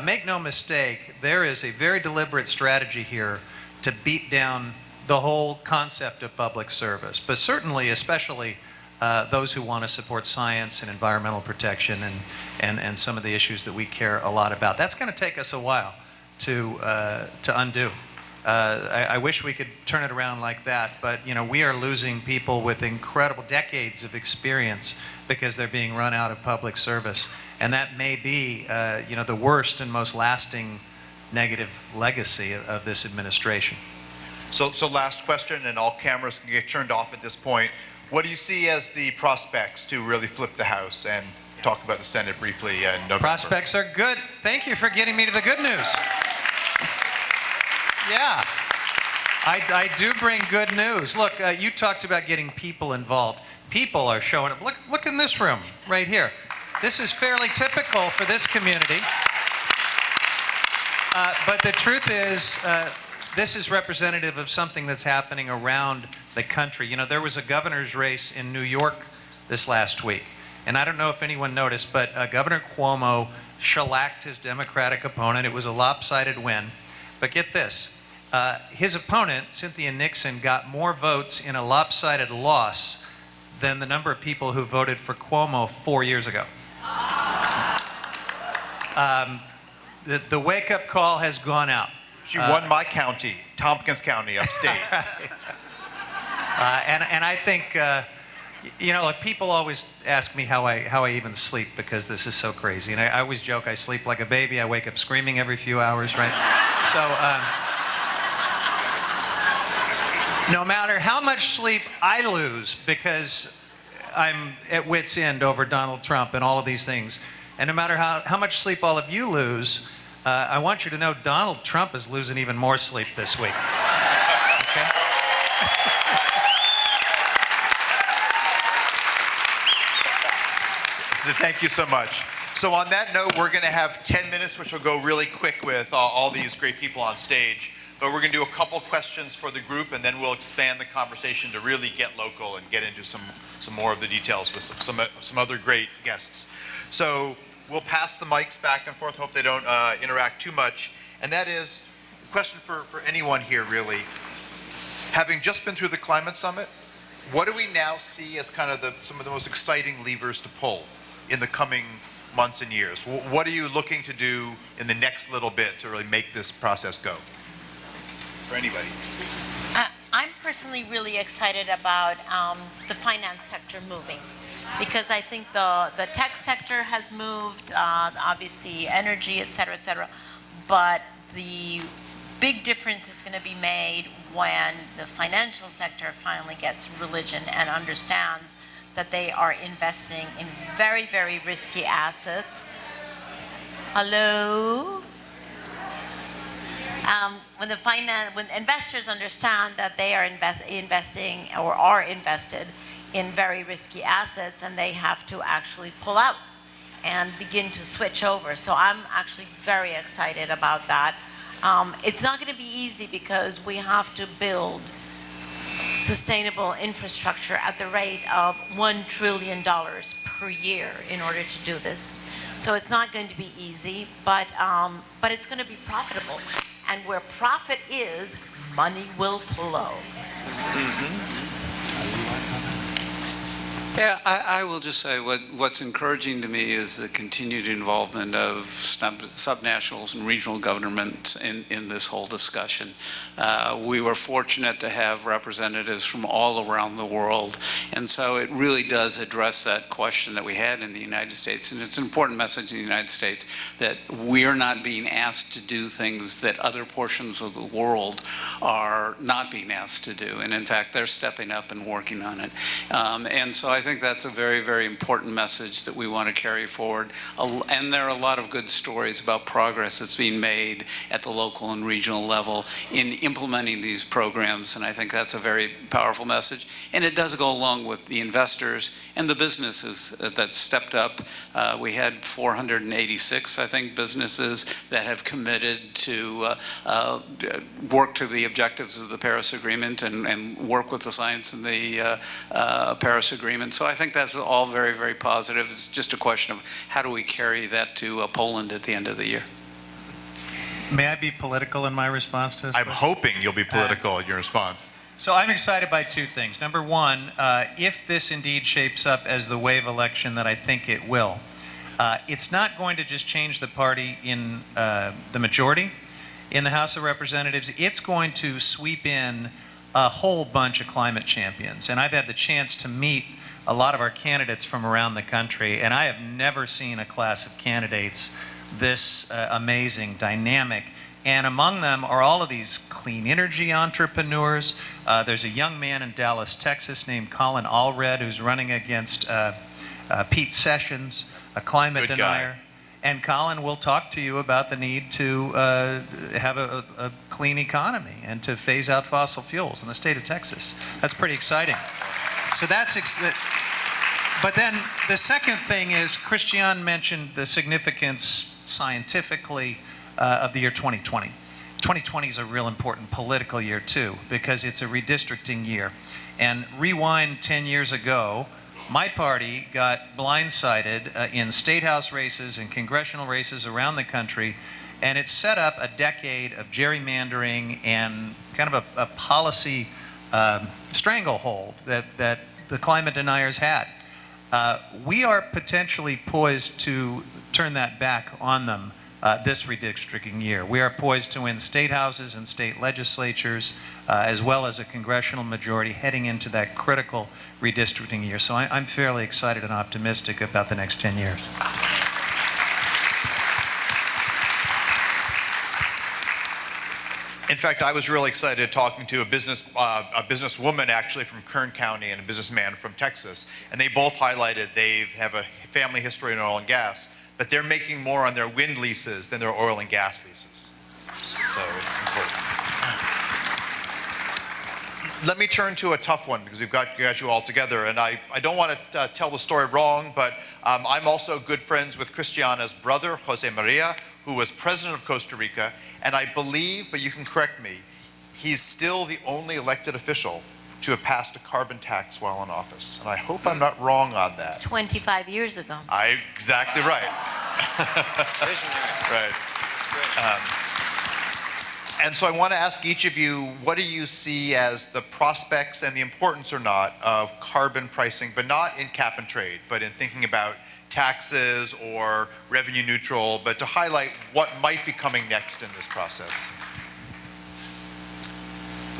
make no mistake, there is a very deliberate strategy here to beat down the whole concept of public service, but certainly, especially those who want to support science and environmental protection and some of the issues that we care a lot about. That's going to take us a while to undo. I wish we could turn it around like that, but you know, we are losing people with incredible decades of experience because they're being run out of public service, and that may be you know, the worst and most lasting negative legacy of this administration. So last question, and all cameras can get turned off at this point. What do you see as the prospects to really flip the House and talk about the Senate briefly in November? Prospects are good. Thank you for getting me to the good news. Yeah, I do bring good news. Look, you talked about getting people involved. People are showing up. Look in this room right here. This is fairly typical for this community. But the truth is, this is representative of something that's happening around the country. You know, there was a governor's race in New York this last week. And I don't know if anyone noticed, but Governor Cuomo shellacked his Democratic opponent. It was a lopsided win. But get this, his opponent, Cynthia Nixon, got more votes in a lopsided loss than the number of people who voted for Cuomo 4 years ago. The wake-up call has gone out. She won my county, Tompkins County, upstate. And I think, you know, like people always ask me how I even sleep because this is so crazy. And I always joke I sleep like a baby. I wake up screaming every few hours, right? So no matter how much sleep I lose because I'm at wit's end over Donald Trump and all of these things, and no matter how much sleep all of you lose, I want you to know Donald Trump is losing even more sleep this week. Okay? Thank you so much. So on that note, we're going to have 10 minutes, which will go really quick with all these great people on stage. But we're going to do a couple questions for the group, and then we'll expand the conversation to really get local and get into some more of the details with some other great guests. So we'll pass the mics back and forth. Hope they don't interact too much. And that is, question for anyone here, really. Having just been through the climate summit, what do we now see as kind of some of the most exciting levers to pull in the coming months and years? What are you looking to do in the next little bit to really make this process go? For anybody. I'm personally really excited about the finance sector moving, because I think the tech sector has moved, obviously energy, et cetera, but the big difference is going to be made when the financial sector finally gets religion and understands that they are investing in very, very risky assets. Hello? When investors understand that they are investing or are invested in very risky assets, and they have to actually pull out and begin to switch over. So I'm actually very excited about that. It's not going to be easy, because we have to build sustainable infrastructure at the rate of $1 trillion per year in order to do this. So it's not going to be easy, but it's going to be profitable. And where profit is, money will flow. Yeah, I will just say what's encouraging to me is the continued involvement of subnationals and regional governments in this whole discussion. We were fortunate to have representatives from all around the world, and so it really does address that question that we had in the United States. And it's an important message in the United States that we're not being asked to do things that other portions of the world are not being asked to do. And in fact, they're stepping up and working on it. And so I think that's a very, very important message that we want to carry forward. And there are a lot of good stories about progress that's being made at the local and regional level in implementing these programs, and I think that's a very powerful message. And it does go along with the investors and the businesses that stepped up. We had 486, I think, businesses that have committed to work to the objectives of the Paris Agreement and work with the science in the Paris Agreement. So I think that's all very, very positive. It's just a question of how do we carry that to Poland at the end of the year. May I be political in my response to this? I'm hoping you'll be political in your response. So I'm excited by two things. Number one, if this indeed shapes up as the wave election that I think it will, it's not going to just change the party in the majority in the House of Representatives. It's going to sweep in a whole bunch of climate champions. And I've had the chance to meet a lot of our candidates from around the country, and I have never seen a class of candidates this amazing, dynamic. And among them are all of these clean energy entrepreneurs. There's a young man in Dallas, Texas named Colin Allred, who's running against Pete Sessions, a climate denier. And Colin will talk to you about the need to have a clean economy and to phase out fossil fuels in the state of Texas. That's pretty exciting. So that's, but then the second thing is, Christiana mentioned the significance scientifically of the year 2020. 2020 is a real important political year too, because it's a redistricting year. And rewind 10 years ago, my party got blindsided in state house races and congressional races around the country, and it set up a decade of gerrymandering and kind of a policy stranglehold that the climate deniers had. We are potentially poised to turn that back on them this redistricting year. We are poised to win state houses and state legislatures, as well as a congressional majority heading into that critical redistricting year. So I'm fairly excited and optimistic about the next 10 years. In fact, I was really excited talking to a businesswoman actually from Kern County and a businessman from Texas, and they both highlighted they have a family history in oil and gas, but they're making more on their wind leases than their oil and gas leases. So it's important. Let me turn to a tough one, because we've got you all together, and I don't want to tell the story wrong, but I'm also good friends with Christiana's brother, Jose Maria, who was president of Costa Rica, and I believe, but you can correct me, he's still the only elected official to have passed a carbon tax while in office. And I hope I'm not wrong on that. 25 years ago. Exactly right. It's visionary. Right. It's great. And so I want to ask each of you, what do you see as the prospects and the importance or not of carbon pricing, but not in cap and trade, but in thinking about taxes or revenue neutral, but to highlight what might be coming next in this process?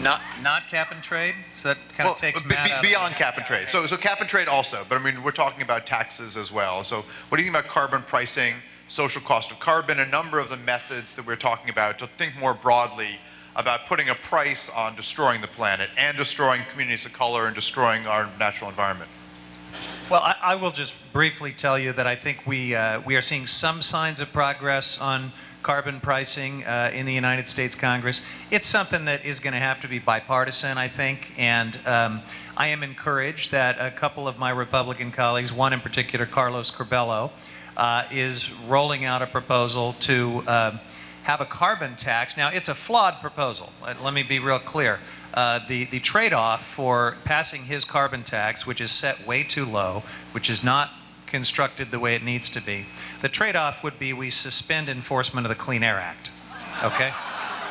Not cap and trade? So that kind of takes Matt out beyond cap and trade. So cap and trade also, but I mean, we're talking about taxes as well. So what do you think about carbon pricing, social cost of carbon, a number of the methods that we're talking about to think more broadly about putting a price on destroying the planet and destroying communities of color and destroying our natural environment? Well, I will just briefly tell you that I think we are seeing some signs of progress on carbon pricing in the United States Congress. It's something that is going to have to be bipartisan, I think, and I am encouraged that a couple of my Republican colleagues, one in particular, Carlos Curbelo, is rolling out a proposal to have a carbon tax. Now, it's a flawed proposal. Let me be real clear. The trade-off for passing his carbon tax, which is set way too low, which is not constructed the way it needs to be, the trade-off would be we suspend enforcement of the Clean Air Act, okay?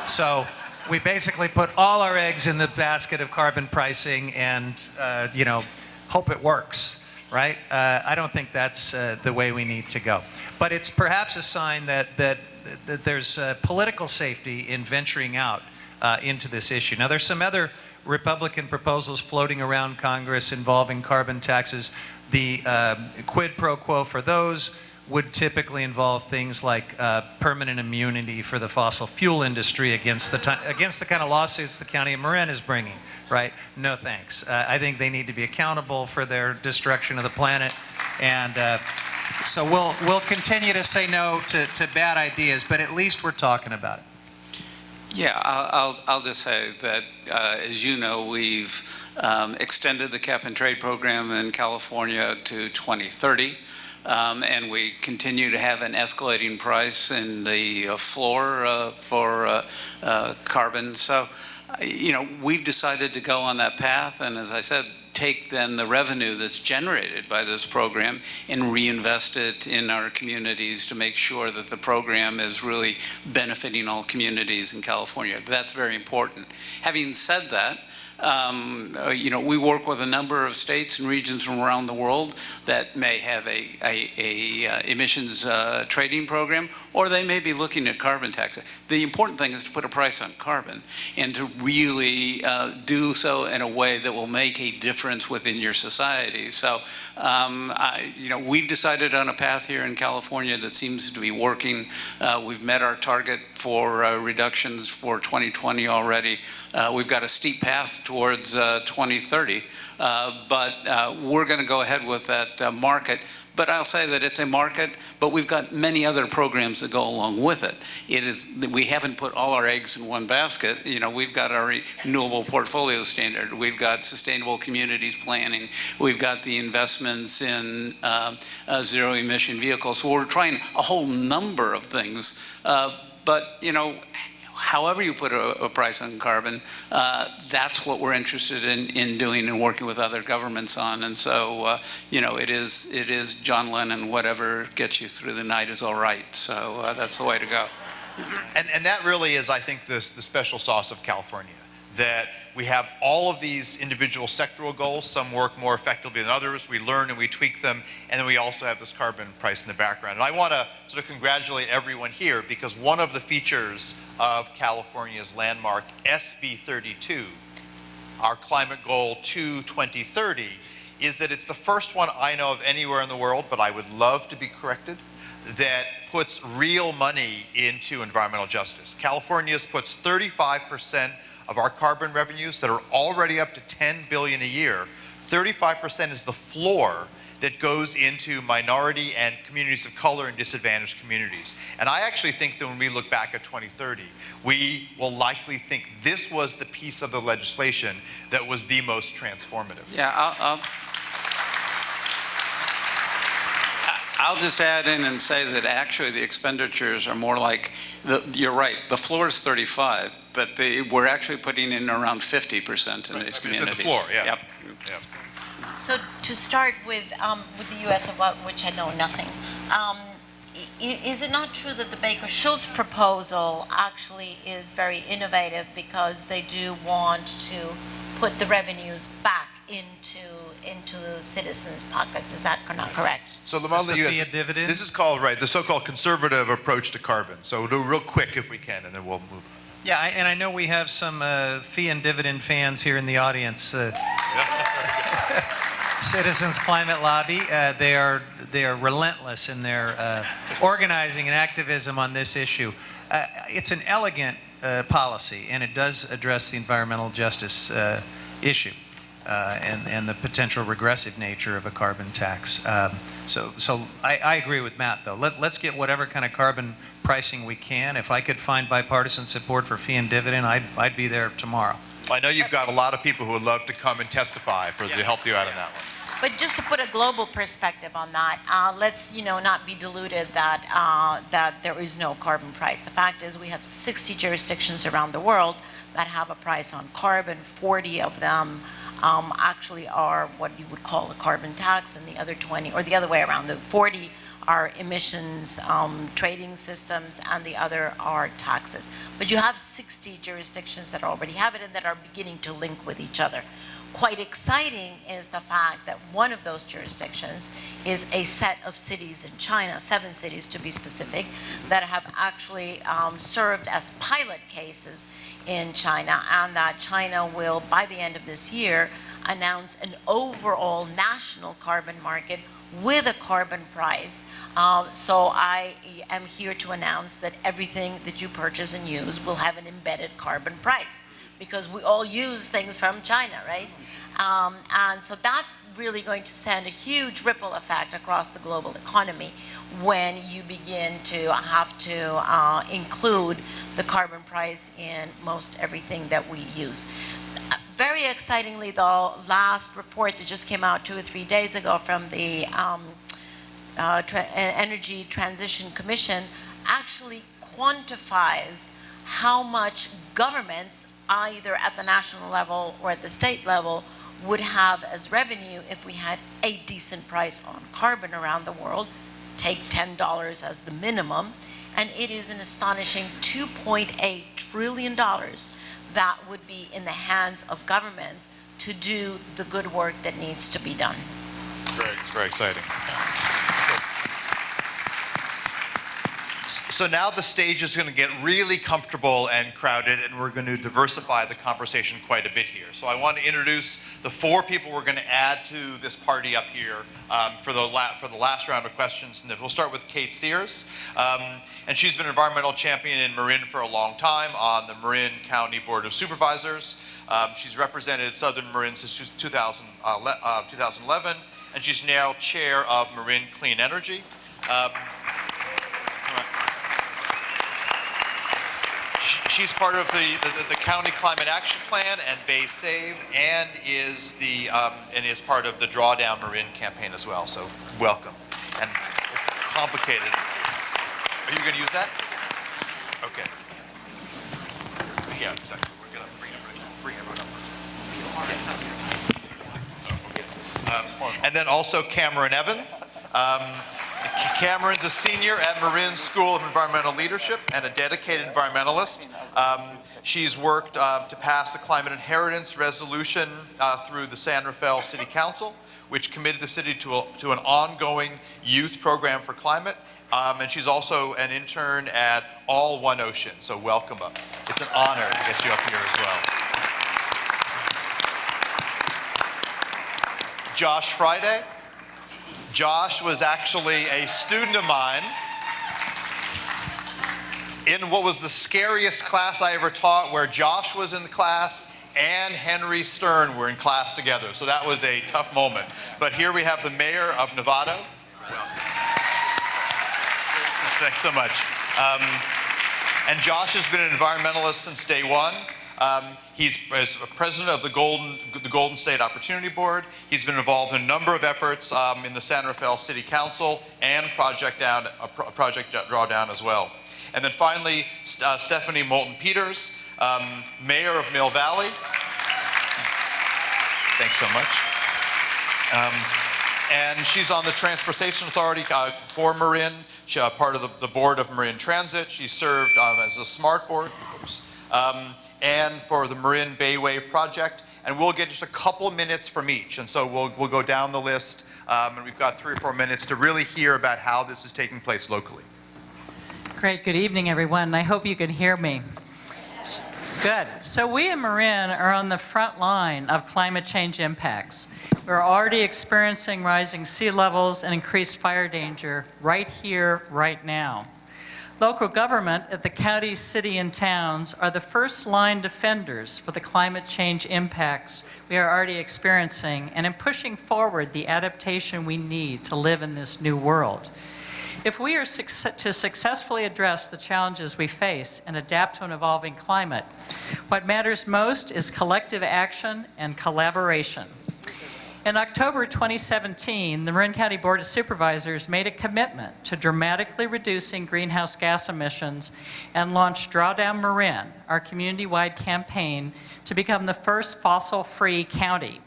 So we basically put all our eggs in the basket of carbon pricing and, you know, hope it works, right? I don't think that's the way we need to go. But it's perhaps a sign that there's political safety in venturing out into this issue. Now, there's some other Republican proposals floating around Congress involving carbon taxes. The quid pro quo for those would typically involve things like permanent immunity for the fossil fuel industry against the kind of lawsuits the County of Marin is bringing, right? No thanks. I think they need to be accountable for their destruction of the planet, and so we'll continue to say no to bad ideas, but at least we're talking about it. Yeah, I'll just say that, as you know, we've extended the cap and trade program in California to 2030, and we continue to have an escalating price in the floor for carbon. So, you know, we've decided to go on that path, and as I said, take then the revenue that's generated by this program and reinvest it in our communities to make sure that the program is really benefiting all communities in California. That's very important. Having said that, you know, we work with a number of states and regions from around the world that may have a emissions trading program, or they may be looking at carbon taxes. The important thing is to put a price on carbon and to really do so in a way that will make a difference within your society. So, you know, we've decided on a path here in California that seems to be working. We've met our target for reductions for 2020 already. We've got a steep path towards 2030, but we're going to go ahead with that market. But I'll say that it's a market, but we've got many other programs that go along with it. We haven't put all our eggs in one basket. You know, we've got our renewable portfolio standard. We've got sustainable communities planning. We've got the investments in zero emission vehicles. So we're trying a whole number of things. But, you know, however you put a price on carbon, that's what we're interested in doing and working with other governments on. And so, you know, it is John Lennon, whatever gets you through the night is all right. So that's the way to go. And that really is, I think, the special sauce of California, that we have all of these individual sectoral goals. Some work more effectively than others. We learn and we tweak them, and then we also have this carbon price in the background. And I want to sort of congratulate everyone here, because one of the features of California's landmark SB 32, our climate goal to 2030, is that it's the first one I know of anywhere in the world, but I would love to be corrected, that puts real money into environmental justice. California's puts 35% of our carbon revenues that are already up to $10 billion a year. 35% is the floor that goes into minority and communities of color and disadvantaged communities. And I actually think that when we look back at 2030, we will likely think this was the piece of the legislation that was the most transformative. Yeah, I'll just add in and say that actually the expenditures are more like, you're right, the floor is 35, but we're actually putting in around 50% in these communities. The floor, yeah. Yep. Yep. So to start with the U.S., about which I know nothing, is it not true that the Baker-Schultz proposal actually is very innovative because they do want to put the revenues back into the citizens' pockets? Is that not correct? So the model that you fiat dividend? this is called, right, the so-called conservative approach to carbon. So we'll do real quick if we can, and then we'll move. Yeah, and I know we have some fee and dividend fans here in the audience. Citizens Climate Lobby, they are relentless in their organizing and activism on this issue. It's an elegant policy, and it does address the environmental justice issue and the potential regressive nature of a carbon tax. So I agree with Matt, though. Let's get whatever kind of carbon pricing we can. If I could find bipartisan support for fee and dividend, I'd be there tomorrow. I know you've got a lot of people who would love to come and testify to help you out on that one. But just to put a global perspective on that, let's not be deluded that there is no carbon price. The fact is we have 60 jurisdictions around the world that have a price on carbon. 40 of them actually are what you would call a carbon tax, and the other 20, or the other way around, the 40 are emissions trading systems, and the other are taxes. But you have 60 jurisdictions that already have it and that are beginning to link with each other. Quite exciting is the fact that one of those jurisdictions is a set of cities in China, 7 cities to be specific, that have actually served as pilot cases in China, and that China will, by the end of this year, announce an overall national carbon market with a carbon price. So I am here to announce that everything that you purchase and use will have an embedded carbon price, because we all use things from China, right? And so that's really going to send a huge ripple effect across the global economy when you begin to have to include the carbon price in most everything that we use. Very excitingly, though, last report that just came out 2 or 3 days ago from the Energy Transition Commission actually quantifies how much governments, either at the national level or at the state level, would have as revenue if we had a decent price on carbon around the world. Take $10 as the minimum, and it is an astonishing $2.8 trillion that would be in the hands of governments to do the good work that needs to be done. It's very exciting. So now the stage is going to get really comfortable and crowded, and we're going to diversify the conversation quite a bit here. So I want to introduce the 4 people we're going to add to this party up here for the last round of questions. And then we'll start with Kate Sears. And she's been an environmental champion in Marin for a long time on the Marin County Board of Supervisors. She's represented Southern Marin since 2011, and she's now chair of Marin Clean Energy. She's part of the County Climate Action Plan and Bay Save, and is part of the Drawdown Marin campaign as well. So welcome. And it's complicated. Are you going to use that? Okay. Yeah, exactly. We're going to bring everyone up. And then also Cameron Evans. Cameron's a senior at Marin School of Environmental Leadership and a dedicated environmentalist. She's worked to pass the Climate Inheritance Resolution through the San Rafael City Council, which committed the city to an ongoing youth program for climate. And she's also an intern at All One Ocean, so welcome up. It's an honor to get you up here as well. Josh Friday. Josh was actually a student of mine in what was the scariest class I ever taught, where Josh was in the class and Henry Stern were in class together. So that was a tough moment. But here we have the mayor of Novato. Thanks so much. And Josh has been an environmentalist since day one. He's president of the Golden State Opportunity Board. He's been involved in a number of efforts in the San Rafael City Council and Project Drawdown as well. And then finally, Stephanie Moulton-Peters, mayor of Mill Valley. Thanks so much. And she's on the Transportation Authority for Marin. She's part of the board of Marin Transit. She served as a smart board, and for the Marin Bay Wave project. And we'll get just a couple minutes from each. And so we'll go down the list, and we've got 3 or 4 minutes to really hear about how this is taking place locally. Great. Good evening, everyone. I hope you can hear me. Good. So we in Marin are on the front line of climate change impacts. We're already experiencing rising sea levels and increased fire danger right here, right now. Local government at the county, city, and towns are the first line defenders for the climate change impacts we are already experiencing and in pushing forward the adaptation we need to live in this new world. If we are to successfully address the challenges we face and adapt to an evolving climate, what matters most is collective action and collaboration. In October 2017, the Marin County Board of Supervisors made a commitment to dramatically reducing greenhouse gas emissions and launched Drawdown Marin, our community-wide campaign to become the first fossil-free county.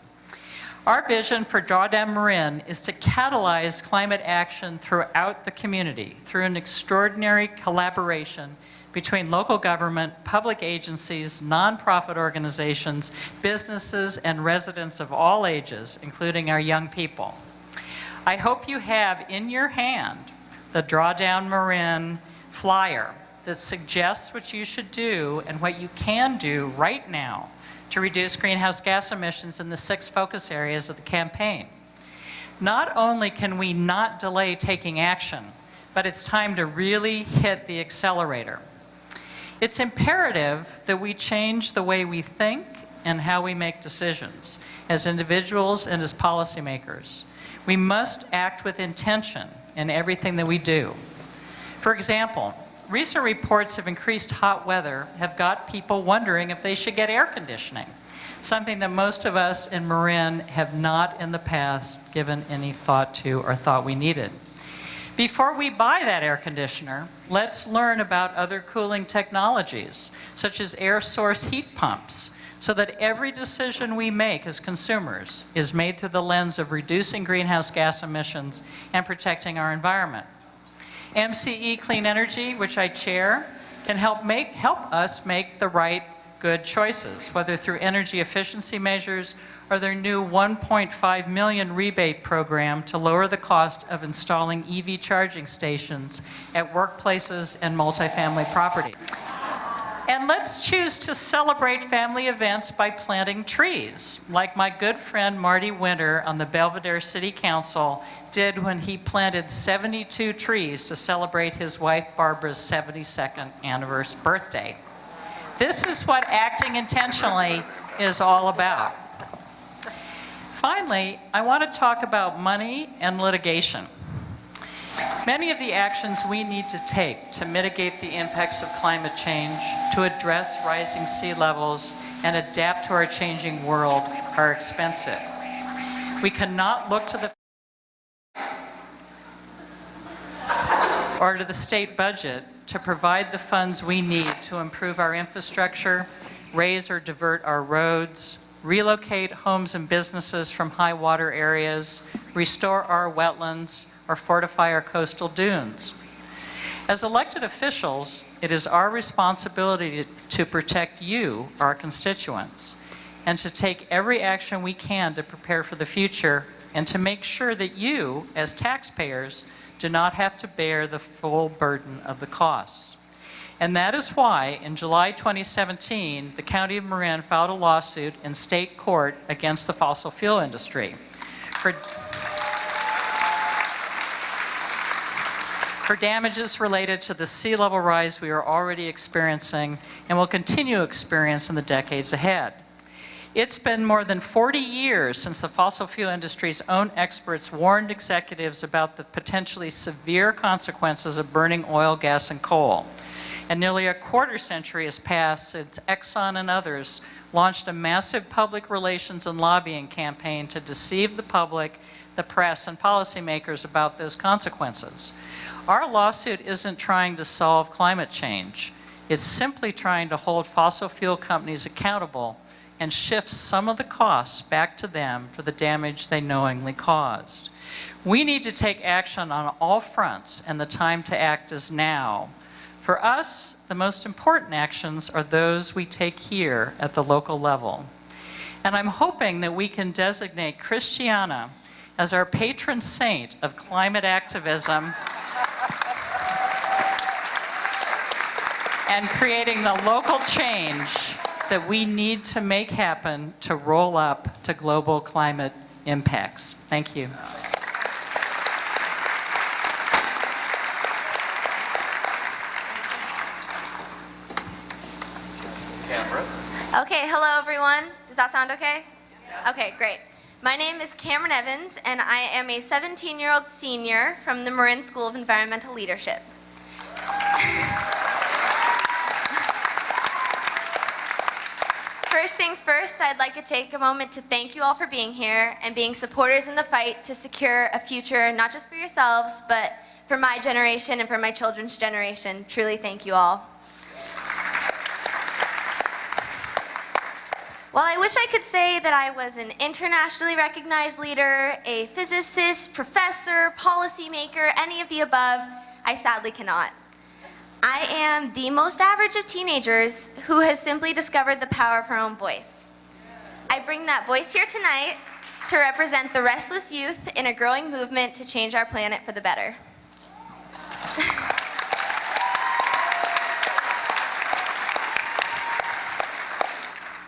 Our vision for Drawdown Marin is to catalyze climate action throughout the community through an extraordinary collaboration between local government, public agencies, nonprofit organizations, businesses, and residents of all ages, including our young people. I hope you have in your hand the Drawdown Marin flyer that suggests what you should do and what you can do right now to reduce greenhouse gas emissions in the 6 focus areas of the campaign. Not only can we not delay taking action, but it's time to really hit the accelerator. It's imperative that we change the way we think and how we make decisions as individuals and as policymakers. We must act with intention in everything that we do. For example, recent reports of increased hot weather have got people wondering if they should get air conditioning, something that most of us in Marin have not in the past given any thought to or thought we needed. Before we buy that air conditioner, let's learn about other cooling technologies, such as air source heat pumps, so that every decision we make as consumers is made through the lens of reducing greenhouse gas emissions and protecting our environment. MCE Clean Energy, which I chair, can help us make the right, good choices, whether through energy efficiency measures or their new $1.5 million rebate program to lower the cost of installing EV charging stations at workplaces and multifamily property. And let's choose to celebrate family events by planting trees, like my good friend Marty Winter on the Belvedere City Council did when he planted 72 trees to celebrate his wife Barbara's 72nd birthday. This is what acting intentionally is all about. Finally, I want to talk about money and litigation. Many of the actions we need to take to mitigate the impacts of climate change, to address rising sea levels, and adapt to our changing world are expensive. We cannot look to the state budget to provide the funds we need to improve our infrastructure, raise or divert our roads, relocate homes and businesses from high water areas, restore our wetlands, or fortify our coastal dunes. As elected officials, it is our responsibility to protect you, our constituents, and to take every action we can to prepare for the future and to make sure that you, as taxpayers, do not have to bear the full burden of the costs. And that is why, in July 2017, the County of Marin filed a lawsuit in state court against the fossil fuel industry for damages related to the sea level rise we are already experiencing and will continue to experience in the decades ahead. It's been more than 40 years since the fossil fuel industry's own experts warned executives about the potentially severe consequences of burning oil, gas, and coal. And nearly a quarter century has passed since Exxon and others launched a massive public relations and lobbying campaign to deceive the public, the press, and policymakers about those consequences. Our lawsuit isn't trying to solve climate change. It's simply trying to hold fossil fuel companies accountable and shift some of the costs back to them for the damage they knowingly caused. We need to take action on all fronts, and the time to act is now. For us, the most important actions are those we take here at the local level. And I'm hoping that we can designate Christiana as our patron saint of climate activism and creating the local change that we need to make happen to roll up to global climate impacts. Thank you. Okay, hello everyone. Does that sound okay? Okay, great. My name is Cameron Evans, and I am a 17-year-old senior from the Marin School of Environmental Leadership. First things first, I'd like to take a moment to thank you all for being here and being supporters in the fight to secure a future not just for yourselves, but for my generation and for my children's generation. Truly thank you all. While I wish I could say that I was an internationally recognized leader, a physicist, professor, policymaker, any of the above, I sadly cannot. I am the most average of teenagers who has simply discovered the power of her own voice. I bring that voice here tonight to represent the restless youth in a growing movement to change our planet for the better.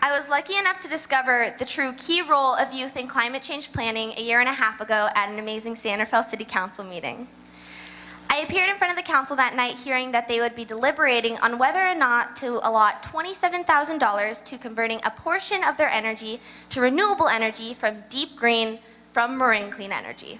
I was lucky enough to discover the true key role of youth in climate change planning a year and a half ago at an amazing San Rafael City Council meeting. I appeared in front of the council that night hearing that they would be deliberating on whether or not to allot $27,000 to converting a portion of their energy to renewable energy from deep green from Marin clean energy.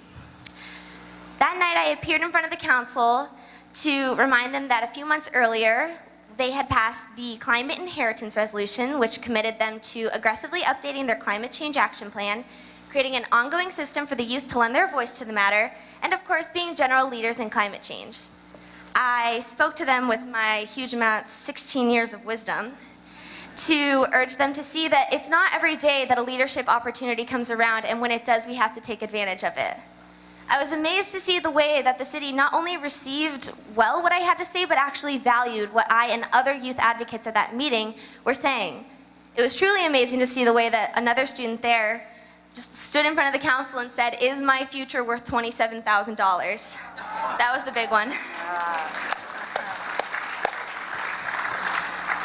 That night I appeared in front of the council to remind them that a few months earlier they had passed the Climate Inheritance Resolution, which committed them to aggressively updating their climate change action plan, creating an ongoing system for the youth to lend their voice to the matter, and of course being general leaders in climate change. I spoke to them with my huge amount, 16 years of wisdom, to urge them to see that it's not every day that a leadership opportunity comes around, and when it does, we have to take advantage of it. I was amazed to see the way that the city not only received well what I had to say, but actually valued what I and other youth advocates at that meeting were saying. It was truly amazing to see the way that another student there just stood in front of the council and said, "Is my future worth $27,000? That was the big one.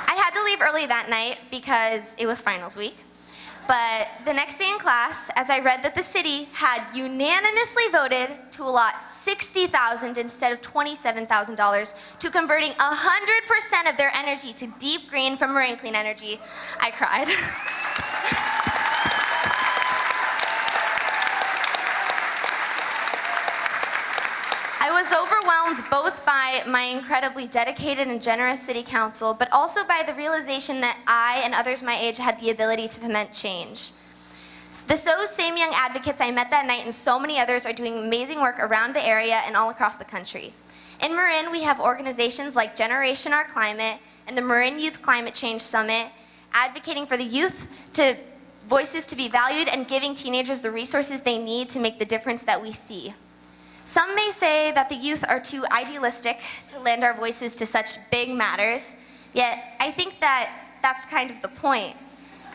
I had to leave early that night because it was finals week. But the next day in class, as I read that the city had unanimously voted to allot $60,000 instead of $27,000 to converting 100% of their energy to deep green from Marin clean energy, I cried. I was overwhelmed both by my incredibly dedicated and generous city council, but also by the realization that I and others my age had the ability to foment change. Those same young advocates I met that night and so many others are doing amazing work around the area and all across the country. In Marin, we have organizations like Generation Our Climate and the Marin Youth Climate Change Summit, advocating for the youth voices to be valued and giving teenagers the resources they need to make the difference that we see. Some may say that the youth are too idealistic to lend our voices to such big matters, yet I think that that's kind of the point.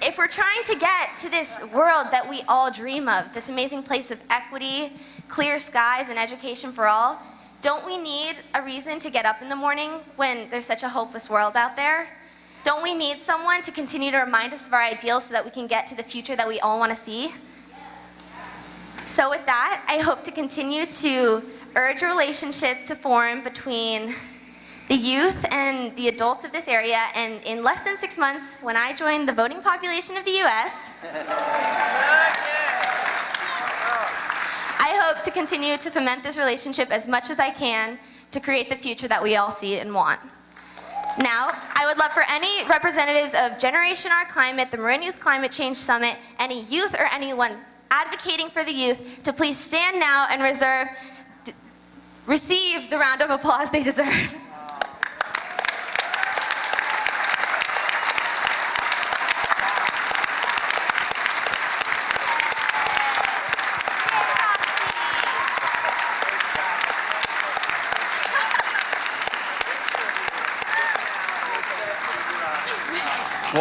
If we're trying to get to this world that we all dream of, this amazing place of equity, clear skies, and education for all, don't we need a reason to get up in the morning when there's such a hopeless world out there? Don't we need someone to continue to remind us of our ideals so that we can get to the future that we all want to see? So with that, I hope to continue to urge a relationship to form between the youth and the adults of this area, and in less than 6 months, when I join the voting population of the US, I hope to continue to foment this relationship as much as I can to create the future that we all see and want. Now, I would love for any representatives of Generation Our Climate, the Marin Youth Climate Change Summit, any youth or anyone advocating for the youth to please stand now and receive the round of applause they deserve.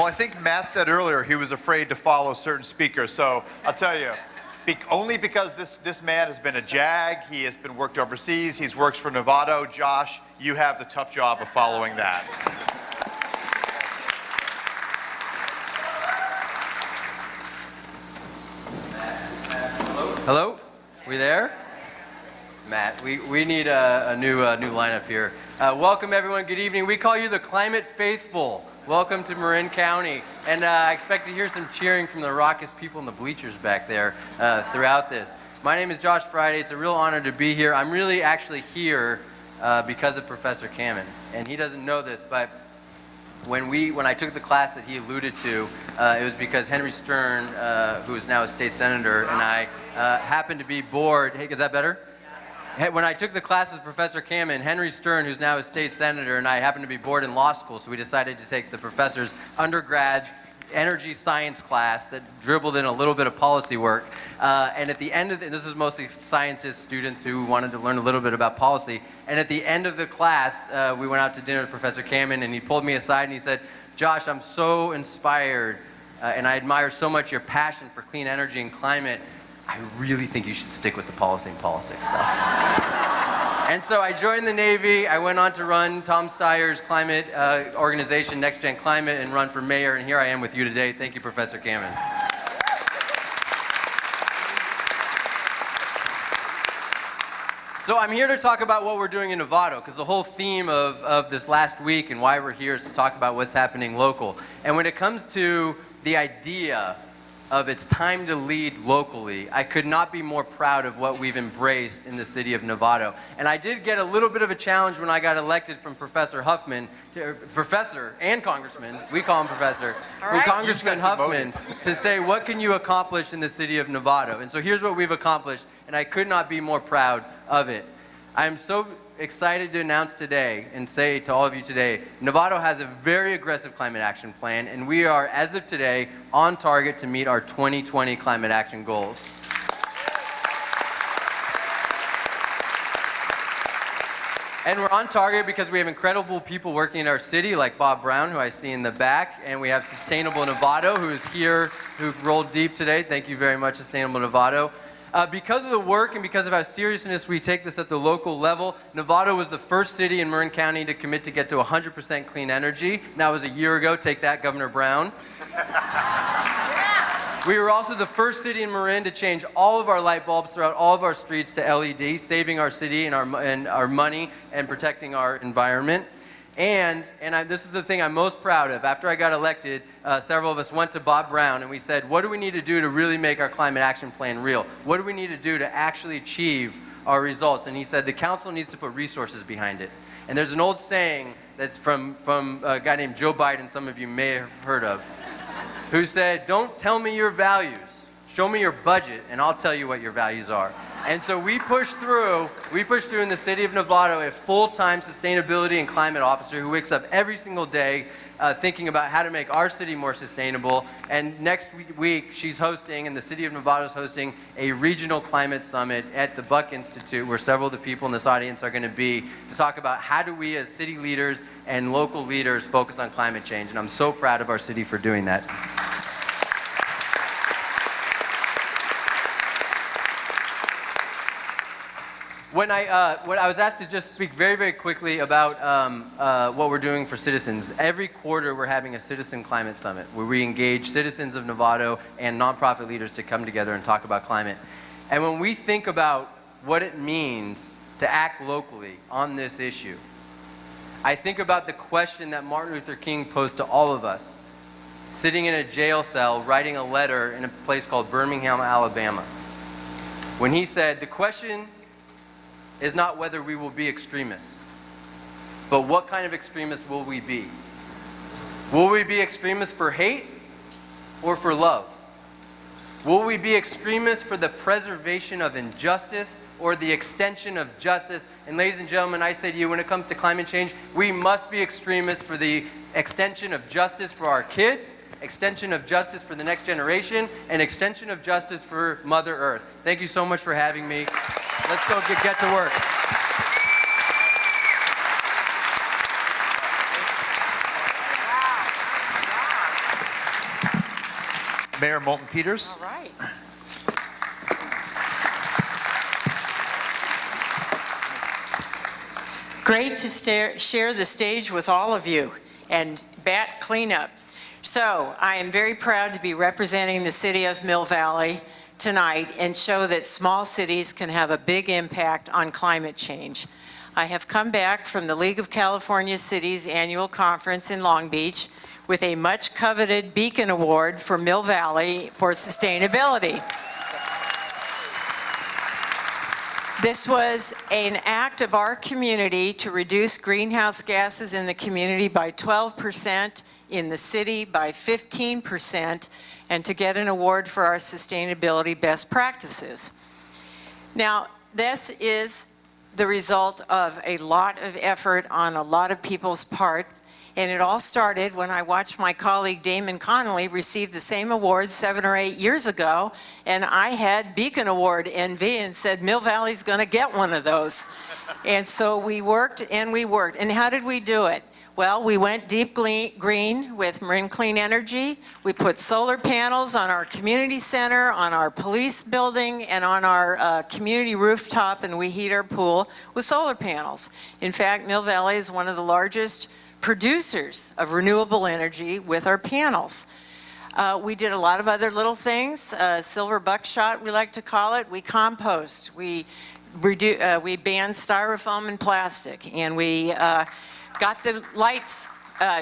Well, I think Matt said earlier he was afraid to follow certain speakers. So I'll tell you, only because this man has been a JAG, he has been worked overseas, he's worked for Novato. Josh, you have the tough job of following that. Hello? We there? Matt, we need a new lineup here. Welcome everyone, good evening. We call you the Climate Faithful. Welcome to Marin County. And I expect to hear some cheering from the raucous people in the bleachers back there throughout this. My name is Josh Friday. It's a real honor to be here. I'm really actually here because of Professor Kammen. And he doesn't know this, but when I took the class that he alluded to, it was because Henry Stern, who is now a state senator, and I happened to be bored. Hey, is that better? When I took the class with Professor Kammen, Henry Stern, who's now a state senator, and I happened to be bored in law school, so we decided to take the professor's undergrad energy science class that dribbled in a little bit of policy work. And at the end of this is mostly scientists, students who wanted to learn a little bit about policy. And at the end of the class, we went out to dinner with Professor Kammen, and he pulled me aside and he said, "Josh, I'm so inspired, and I admire so much your passion for clean energy and climate. I really think you should stick with the policy and politics stuff." And so I joined the Navy. I went on to run Tom Steyer's climate organization, Next Gen Climate, and run for mayor. And here I am with you today. Thank you, Professor Kammen. So I'm here to talk about what we're doing in Novato, because the whole theme of this last week and why we're here is to talk about what's happening local. And when it comes to the idea of it's time to lead locally, I could not be more proud of what we've embraced in the city of Novato. And I did get a little bit of a challenge when I got elected from Professor Huffman, Professor and Congressman, we call him Professor, right. Congressman Huffman, to say, what can you accomplish in the city of Novato? And so here's what we've accomplished, and I could not be more proud of it. I am so excited to announce today and say to all of you today, Novato has a very aggressive climate action plan, and we are, as of today, on target to meet our 2020 climate action goals. And we're on target because we have incredible people working in our city, like Bob Brown, who I see in the back, and we have Sustainable Novato, who is here, who rolled deep today. Thank you very much, Sustainable Novato. Because of the work and because of how seriousness we take this at the local level, Novato was the first city in Marin County to commit to get to 100% clean energy. That was a year ago. Take that, Governor Brown. We were also the first city in Marin to change all of our light bulbs throughout all of our streets to LED, saving our city and our money and protecting our environment. And this is the thing I'm most proud of. After I got elected, several of us went to Bob Brown and we said, what do we need to do to really make our climate action plan real? What do we need to do to actually achieve our results? And he said, the council needs to put resources behind it. And there's an old saying that's from a guy named Joe Biden, some of you may have heard of, who said, don't tell me your values, show me your budget and I'll tell you what your values are. And so we pushed through in the city of Novato a full-time sustainability and climate officer who wakes up every single day thinking about how to make our city more sustainable. And next week, she's hosting, and the city of Novato is hosting, a regional climate summit at the Buck Institute, where several of the people in this audience are going to be, to talk about how do we as city leaders and local leaders focus on climate change. And I'm so proud of our city for doing that. When I was asked to just speak very, very quickly about what we're doing for citizens, every quarter we're having a Citizen Climate Summit where we engage citizens of Novato and nonprofit leaders to come together and talk about climate. And when we think about what it means to act locally on this issue, I think about the question that Martin Luther King posed to all of us, sitting in a jail cell writing a letter in a place called Birmingham, Alabama, when he said, the question is not whether we will be extremists, but what kind of extremists will we be? Will we be extremists for hate or for love? Will we be extremists for the preservation of injustice or the extension of justice? And ladies and gentlemen, I say to you, when it comes to climate change, we must be extremists for the extension of justice for our kids, extension of justice for the next generation, and extension of justice for Mother Earth. Thank you so much for having me. Let's go get to work. Mayor Moulton Peters. All right. Great to share the stage with all of you and bat cleanup. So I am very proud to be representing the city of Mill Valley tonight and show that small cities can have a big impact on climate change. I have come back from the League of California Cities annual conference in Long Beach with a much coveted Beacon Award for Mill Valley for sustainability. This was an act of our community to reduce greenhouse gases in the community by 12%, in the city by 15%, and to get an award for our sustainability best practices. Now, this is the result of a lot of effort on a lot of people's part, and it all started when I watched my colleague Damon Connolly receive the same award 7 or 8 years ago, and I had Beacon Award envy and said, Mill Valley's gonna get one of those. And so we worked and we worked. And how did we do it? Well, we went deep green with Marin Clean Energy. We put solar panels on our community center, on our police building, and on our community rooftop, and we heat our pool with solar panels. In fact, Mill Valley is one of the largest producers of renewable energy with our panels. We did a lot of other little things, silver buckshot we like to call it. We compost, we banned styrofoam and plastic, and we got the lights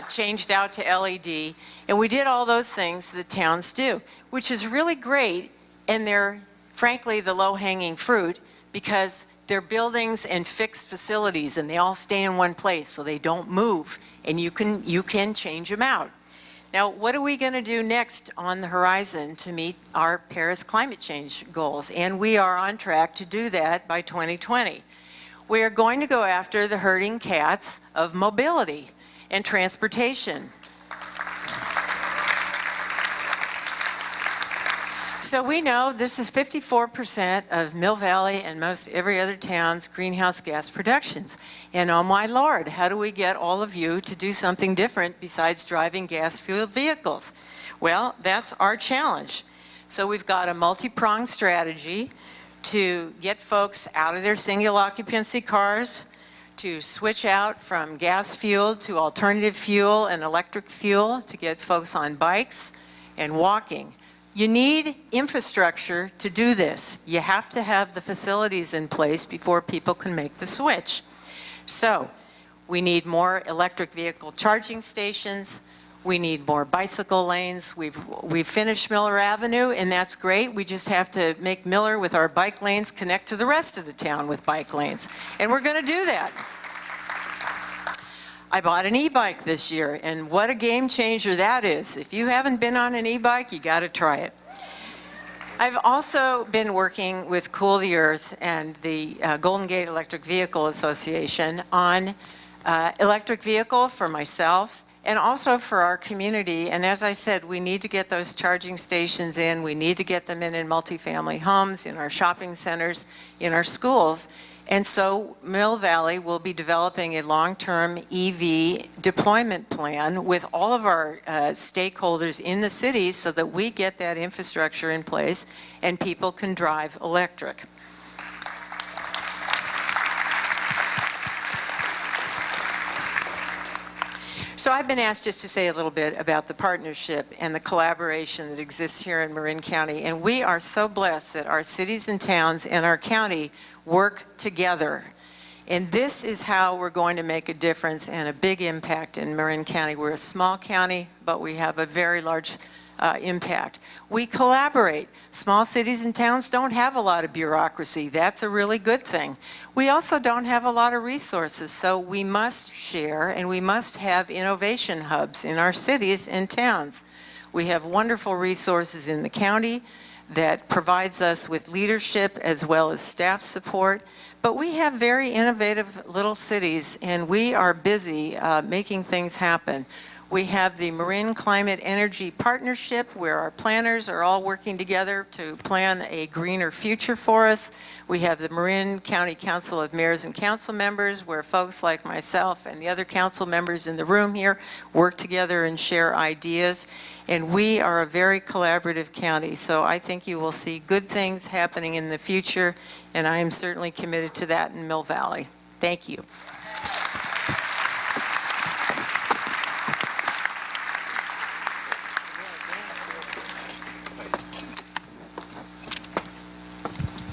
changed out to LED, and we did all those things that towns do, which is really great, and they're frankly the low-hanging fruit because they're buildings and fixed facilities, and they all stay in one place so they don't move, and you can change them out. Now, what are we going to do next on the horizon to meet our Paris climate change goals? And we are on track to do that by 2020. We are going to go after the herding cats of mobility and transportation. So we know this is 54% of Mill Valley and most every other town's greenhouse gas productions. And oh my Lord, how do we get all of you to do something different besides driving gas-fueled vehicles? Well, that's our challenge. So we've got a multi-pronged strategy to get folks out of their single occupancy cars, to switch out from gas fuel to alternative fuel and electric fuel, to get folks on bikes and walking. You need infrastructure to do this. You have to have the facilities in place before people can make the switch. So we need more electric vehicle charging stations. We need more bicycle lanes. We've finished Miller Avenue, and that's great. We just have to make Miller with our bike lanes connect to the rest of the town with bike lanes. And we're going to do that. I bought an e-bike this year, and what a game changer that is. If you haven't been on an e-bike, you got to try it. I've also been working with Cool the Earth and the Golden Gate Electric Vehicle Association on electric vehicle for myself and also for our community. And as I said, we need to get those charging stations in. We need to get them in multifamily homes, in our shopping centers, in our schools. And so Mill Valley will be developing a long-term EV deployment plan with all of our stakeholders in the city so that we get that infrastructure in place and people can drive electric. So I've been asked just to say a little bit about the partnership and the collaboration that exists here in Marin County. And we are so blessed that our cities and towns and our county work together. And this is how we're going to make a difference and a big impact in Marin County. We're a small county, but we have a very large impact. We collaborate. Small cities and towns don't have a lot of bureaucracy. That's a really good thing. We also don't have a lot of resources, so we must share and we must have innovation hubs in our cities and towns. We have wonderful resources in the county that provides us with leadership as well as staff support. But we have very innovative little cities, and we are busy making things happen. We have the Marin Climate Energy Partnership, where our planners are all working together to plan a greener future for us. We have the Marin County Council of Mayors and Council Members, where folks like myself and the other council members in the room here work together and share ideas. And we are a very collaborative county, so I think you will see good things happening in the future, and I am certainly committed to that in Mill Valley. Thank you.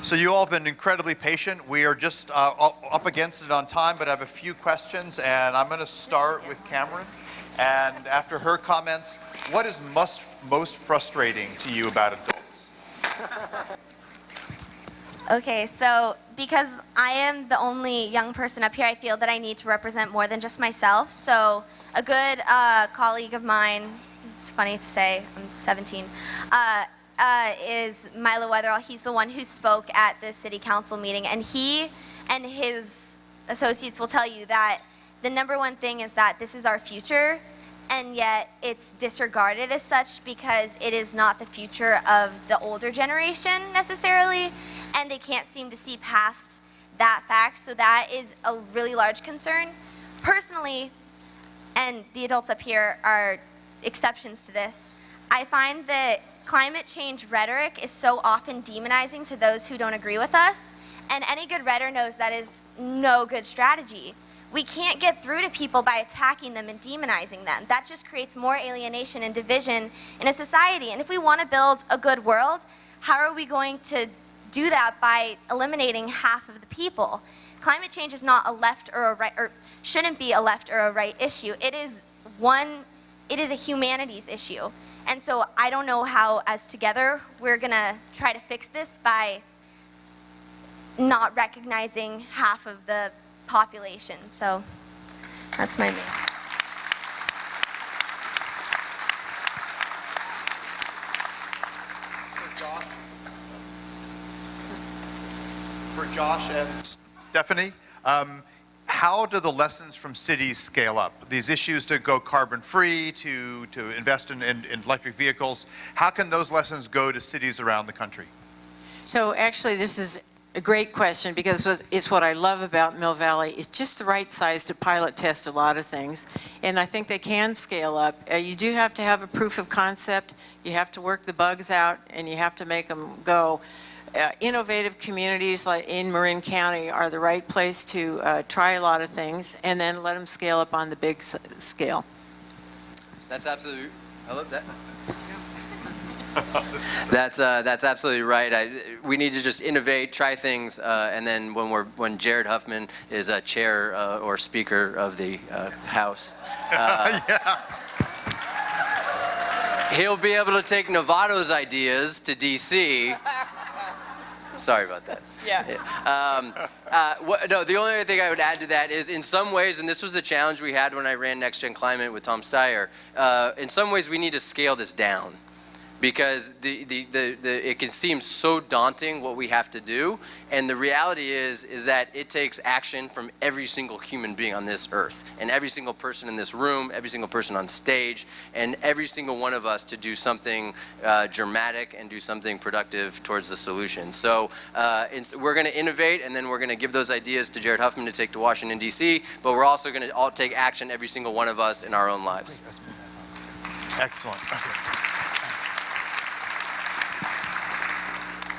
So you all have been incredibly patient. We are just up against it on time, but I have a few questions, and I'm going to start with Cameron. And after her comments, what is most frustrating to you about adults? Okay, so because I am the only young person up here, I feel that I need to represent more than just myself. So a good colleague of mine, it's funny to say, I'm 17, is Milo Weatherall. He's the one who spoke at the city council meeting, and he and his associates will tell you that the number one thing is that this is our future, and yet it's disregarded as such because it is not the future of the older generation necessarily, and they can't seem to see past that fact. So that is a really large concern. Personally, and the adults up here are exceptions to this, I find that climate change rhetoric is so often demonizing to those who don't agree with us, and any good redder knows that is no good strategy. We can't get through to people by attacking them and demonizing them. That just creates more alienation and division in a society. And if we want to build a good world, how are we going to do that by eliminating half of the people? Climate change is not a left or a right, or shouldn't be a left or a right issue. It is a humanities issue. And so I don't know how, as together, we're gonna try to fix this by not recognizing half of the population. So that's my main. For Josh and Stephanie, how do the lessons from cities scale up? These issues to go carbon-free, to invest in electric vehicles, how can those lessons go to cities around the country? So actually, this is a great question, because it's what I love about Mill Valley. It's just the right size to pilot test a lot of things, and I think they can scale up. You do have to have a proof of concept, you have to work the bugs out, and you have to make them go. Innovative communities like in Marin County are the right place to try a lot of things and then let them scale up on the big scale. That's absolutely, I love that. That's absolutely right. We need to just innovate, try things, and then when Jared Huffman is a chair or speaker of the House, he'll be able to take Novato's ideas to DC. Sorry about that. Yeah. No, the only other thing I would add to that is, in some ways, and this was the challenge we had when I ran Next Gen Climate with Tom Steyer, in some ways we need to scale this down, because it can seem so daunting what we have to do, and the reality is that it takes action from every single human being on this earth, and every single person in this room, every single person on stage, and every single one of us to do something dramatic and do something productive towards the solution. So we're going to innovate, and then we're going to give those ideas to Jared Huffman to take to Washington, D.C., but we're also going to all take action, every single one of us, in our own lives. Excellent. Okay.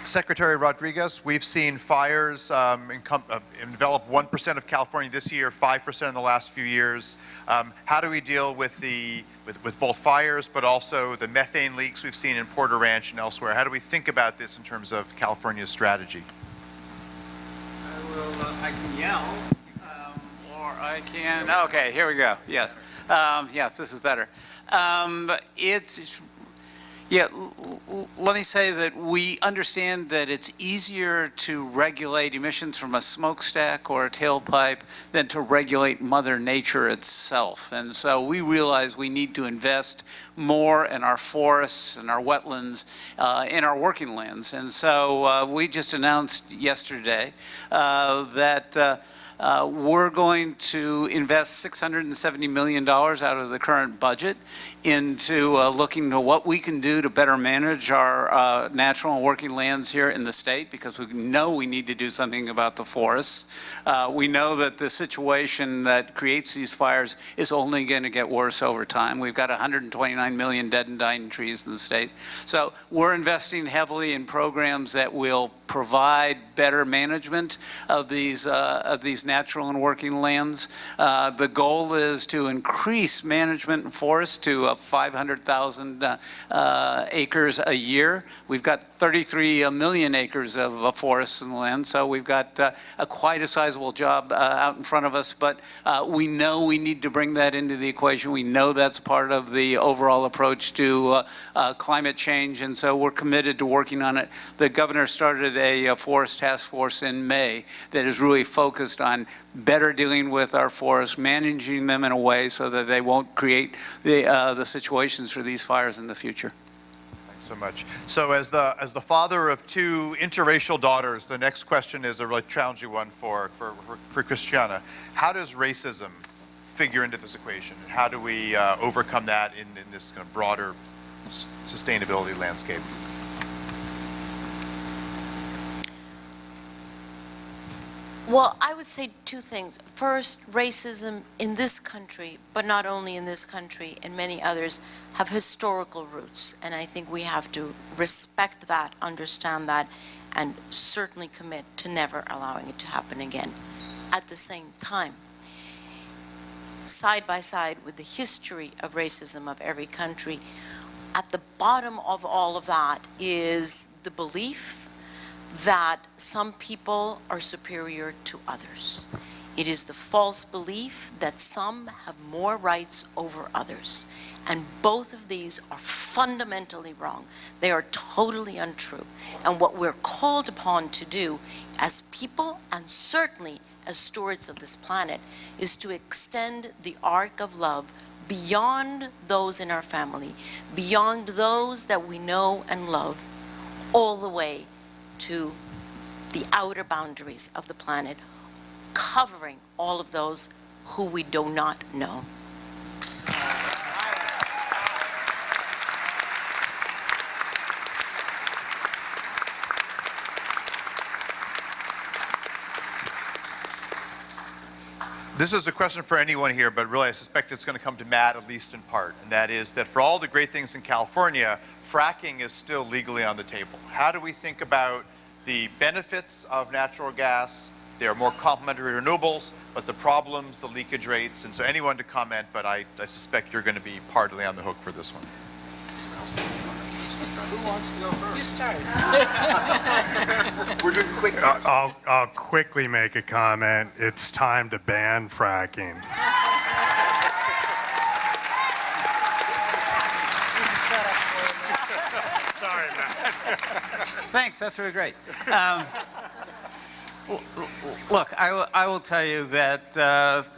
Secretary Rodriguez, we've seen fires envelop 1% of California this year, 5% in the last few years. How do we deal with both fires, but also the methane leaks we've seen in Porter Ranch and elsewhere? How do we think about this in terms of California's strategy? I can yell, or I can, okay, here we go, yes. Yes, this is better. Let me say that we understand that it's easier to regulate emissions from a smokestack or a tailpipe than to regulate Mother Nature itself. And so we realize we need to invest more in our forests and our wetlands, in our working lands. And so we just announced yesterday that We're going to invest $670 million out of the current budget into looking to what we can do to better manage our natural and working lands here in the state, because we know we need to do something about the forests. We know that the situation that creates these fires is only going to get worse over time. We've got 129 million dead and dying trees in the state. So we're investing heavily in programs that will provide better management of these natural and working lands. The goal is to increase management in forests to 500,000 acres a year. We've got 33 million acres of forests in the land, so we've got quite a sizable job out in front of us, but we know we need to bring that into the equation. We know that's part of the overall approach to climate change, and so we're committed to working on it. The governor started a forest task force in May that is really focused on better dealing with our forests, managing them in a way so that they won't create the situations for these fires in the future. Thanks so much. So as the father of two interracial daughters, the next question is a really challenging one for Christiana. How does racism figure into this equation? And how do we overcome that in this kind of broader sustainability landscape? Well, I would say two things. First, racism in this country, but not only in this country, in many others, have historical roots. And I think we have to respect that, understand that, and certainly commit to never allowing it to happen again. At the same time, side by side with the history of racism of every country, at the bottom of all of that is the belief that some people are superior to others. It is the false belief that some have more rights over others. And both of these are fundamentally wrong. They are totally untrue. And what we're called upon to do as people, and certainly as stewards of this planet, is to extend the arc of love beyond those in our family, beyond those that we know and love, all the way to the outer boundaries of the planet, covering all of those who we do not know. This is a question for anyone here, but really I suspect it's going to come to Matt, at least in part, and that is that for all the great things in California, fracking is still legally on the table. How do we think about the benefits of natural gas? They are more complementary renewables, but the problems, the leakage rates, and so anyone to comment, but I suspect you're going to be partly on the hook for this one. Who wants to go first? You start. We're doing quick. I'll quickly make a comment. It's time to ban fracking. Sorry, Matt. Thanks, that's really great. Look, I will tell you that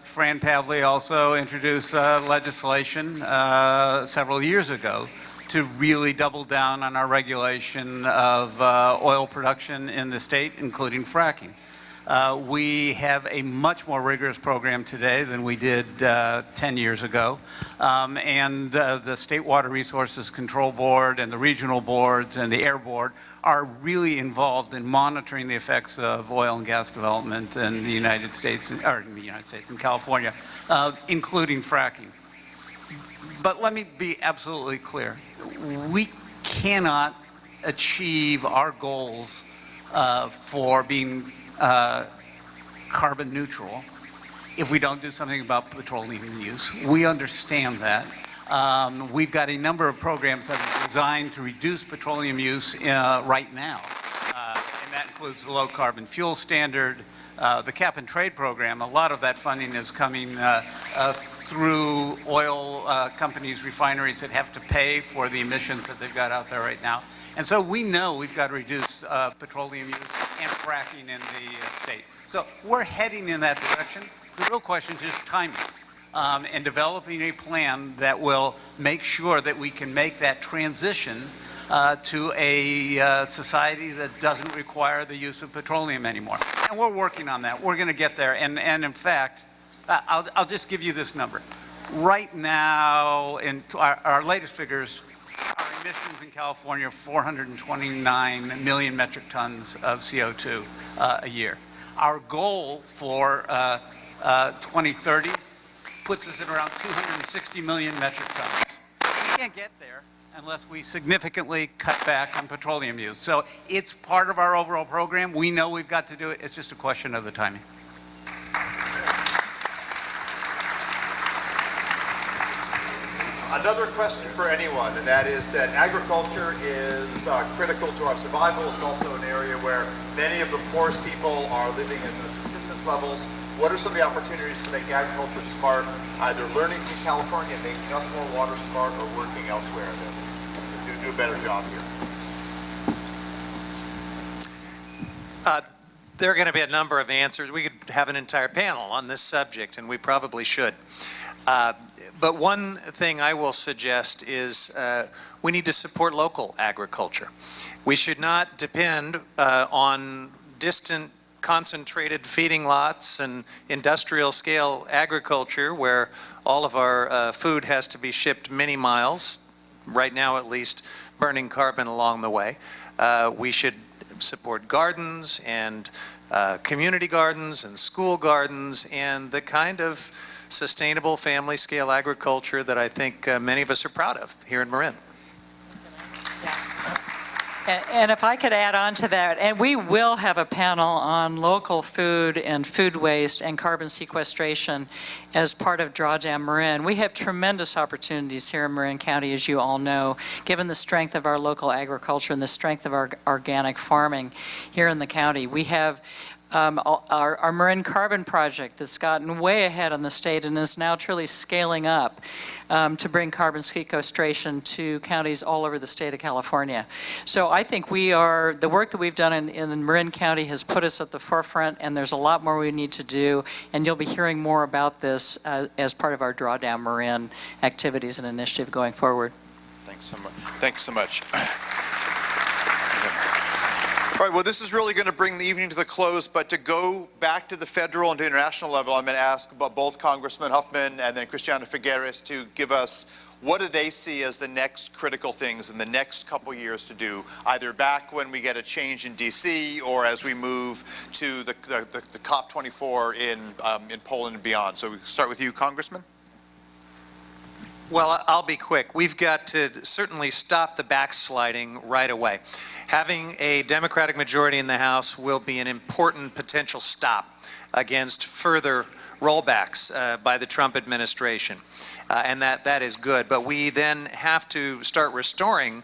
Fran Pavley also introduced legislation several years ago to really double down on our regulation of oil production in the state, including fracking. We have a much more rigorous program today than we did 10 years ago. And the State Water Resources Control Board and the regional boards and the Air Board are really involved in monitoring the effects of oil and gas development in the United States, or in the United States, in California, including fracking. But let me be absolutely clear. We cannot achieve our goals for being carbon neutral if we don't do something about petroleum use. We understand that. We've got a number of programs that are designed to reduce petroleum use right now. And that includes the low carbon fuel standard, the cap and trade program. A lot of that funding is coming through oil companies, refineries that have to pay for the emissions that they've got out there right now. And so we know we've got to reduce petroleum use and fracking in the state. So we're heading in that direction. The real question is just timing and developing a plan that will make sure that we can make that transition to a society that doesn't require the use of petroleum anymore. And we're working on that. We're going to get there. And in fact, I'll just give you this number. Right now, in our latest figures, our emissions in California are 429 million metric tons of CO2 a year. Our goal for 2030 puts us at around 260 million metric tons. We can't get there unless we significantly cut back on petroleum use. So it's part of our overall program. We know we've got to do it. It's just a question of the timing. Another question for anyone, and that is that agriculture is critical to our survival. It's also an area where many of the poorest people are living in the subsistence levels. What are some of the opportunities to make agriculture smart, either learning from California, making us more water smart, or working elsewhere to do a better job here? There are going to be a number of answers. We could have an entire panel on this subject, and we probably should. But one thing I will suggest is we need to support local agriculture. We should not depend on distant concentrated feeding lots and industrial scale agriculture where all of our food has to be shipped many miles, right now at least, burning carbon along the way. We should support gardens and community gardens and school gardens and the kind of sustainable family scale agriculture that I think many of us are proud of here in Marin. And if I could add on to that, and we will have a panel on local food and food waste and carbon sequestration as part of Drawdown Marin. We have tremendous opportunities here in Marin County, as you all know, given the strength of our local agriculture and the strength of our organic farming here in the county. We have our Marin Carbon Project that's gotten way ahead on the state and is now truly scaling up to bring carbon sequestration to counties all over the state of California. So I think the work that we've done in Marin County has put us at the forefront, and there's a lot more we need to do, and you'll be hearing more about this as part of our Drawdown Marin activities and initiative going forward. Thanks so much. Thanks so much. All right, well, this is really going to bring the evening to the close, but to go back to the federal and to international level, I'm going to ask about both Congressman Huffman and then Christiana Figueres to give us what do they see as the next critical things in the next couple years to do, either back when we get a change in D.C. or as we move to the COP24 in Poland and beyond. So we start with you, Congressman. Well, I'll be quick. We've got to certainly stop the backsliding right away. Having a Democratic majority in the House will be an important potential stop against further rollbacks by the Trump administration. And that is good. But we then have to start restoring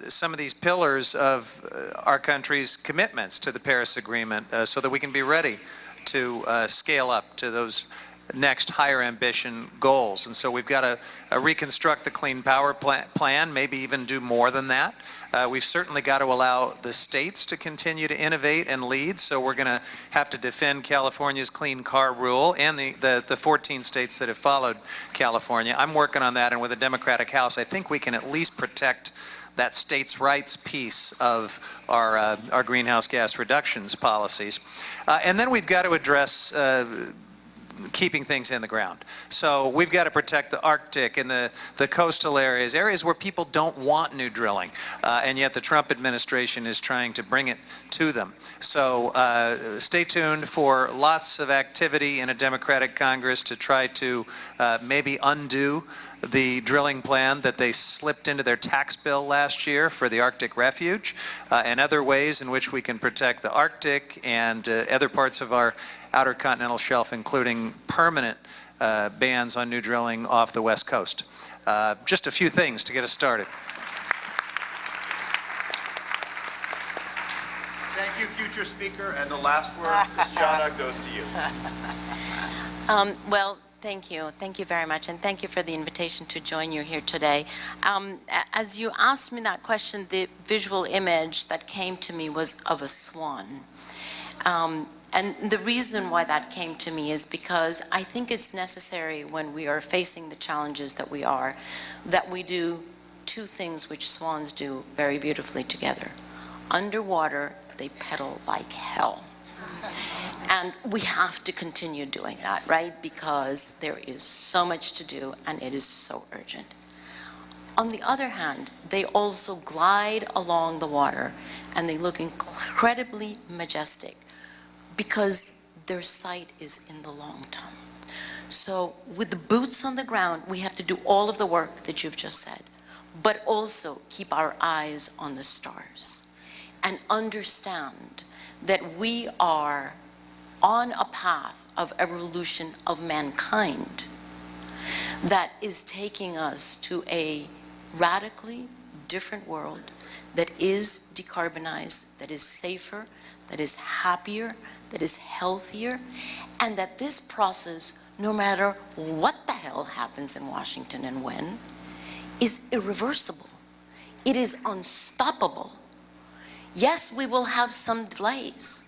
some of these pillars of our country's commitments to the Paris Agreement so that we can be ready to scale up to those next higher ambition goals. And so we've got to reconstruct the Clean Power Plan, maybe even do more than that. We've certainly got to allow the states to continue to innovate and lead, so we're going to have to defend California's clean car rule and the 14 states that have followed California. I'm working on that, and with a Democratic House, I think we can at least protect that states' rights piece of our greenhouse gas reductions policies. And then we've got to address keeping things in the ground. So we've got to protect the Arctic and the coastal areas where people don't want new drilling, and yet the Trump administration is trying to bring it to them. So stay tuned for lots of activity in a Democratic Congress to try to maybe undo the drilling plan that they slipped into their tax bill last year for the Arctic Refuge, and other ways in which we can protect the Arctic and other parts of our outer continental shelf, including permanent bans on new drilling off the West Coast. Just a few things to get us started. Thank you, future speaker. And the last word, Christiana, goes to you. Well, thank you. Thank you very much. And thank you for the invitation to join you here today. As you asked me that question, the visual image that came to me was of a swan. And the reason why that came to me is because I think it's necessary when we are facing the challenges that we are, that we do two things which swans do very beautifully together. Underwater, they pedal like hell. And we have to continue doing that, right? Because there is so much to do and it is so urgent. On the other hand, they also glide along the water and they look incredibly majestic because their sight is in the long term. So with the boots on the ground, we have to do all of the work that you've just said, but also keep our eyes on the stars and understand that we are on a path of evolution of mankind that is taking us to a radically different world that is decarbonized, that is safer, that is happier, that is healthier, and that this process, no matter what the hell happens in Washington and when, is irreversible. It is unstoppable. Yes, we will have some delays,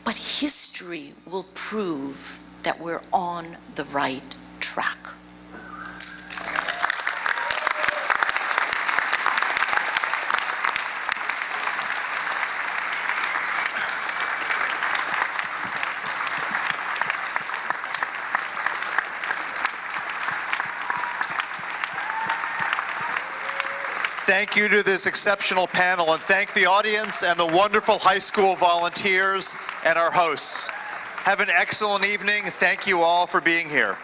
but history will prove that we're on the right track. Thank you to this exceptional panel, and thank the audience and the wonderful high school volunteers and our hosts. Have an excellent evening. Thank you all for being here.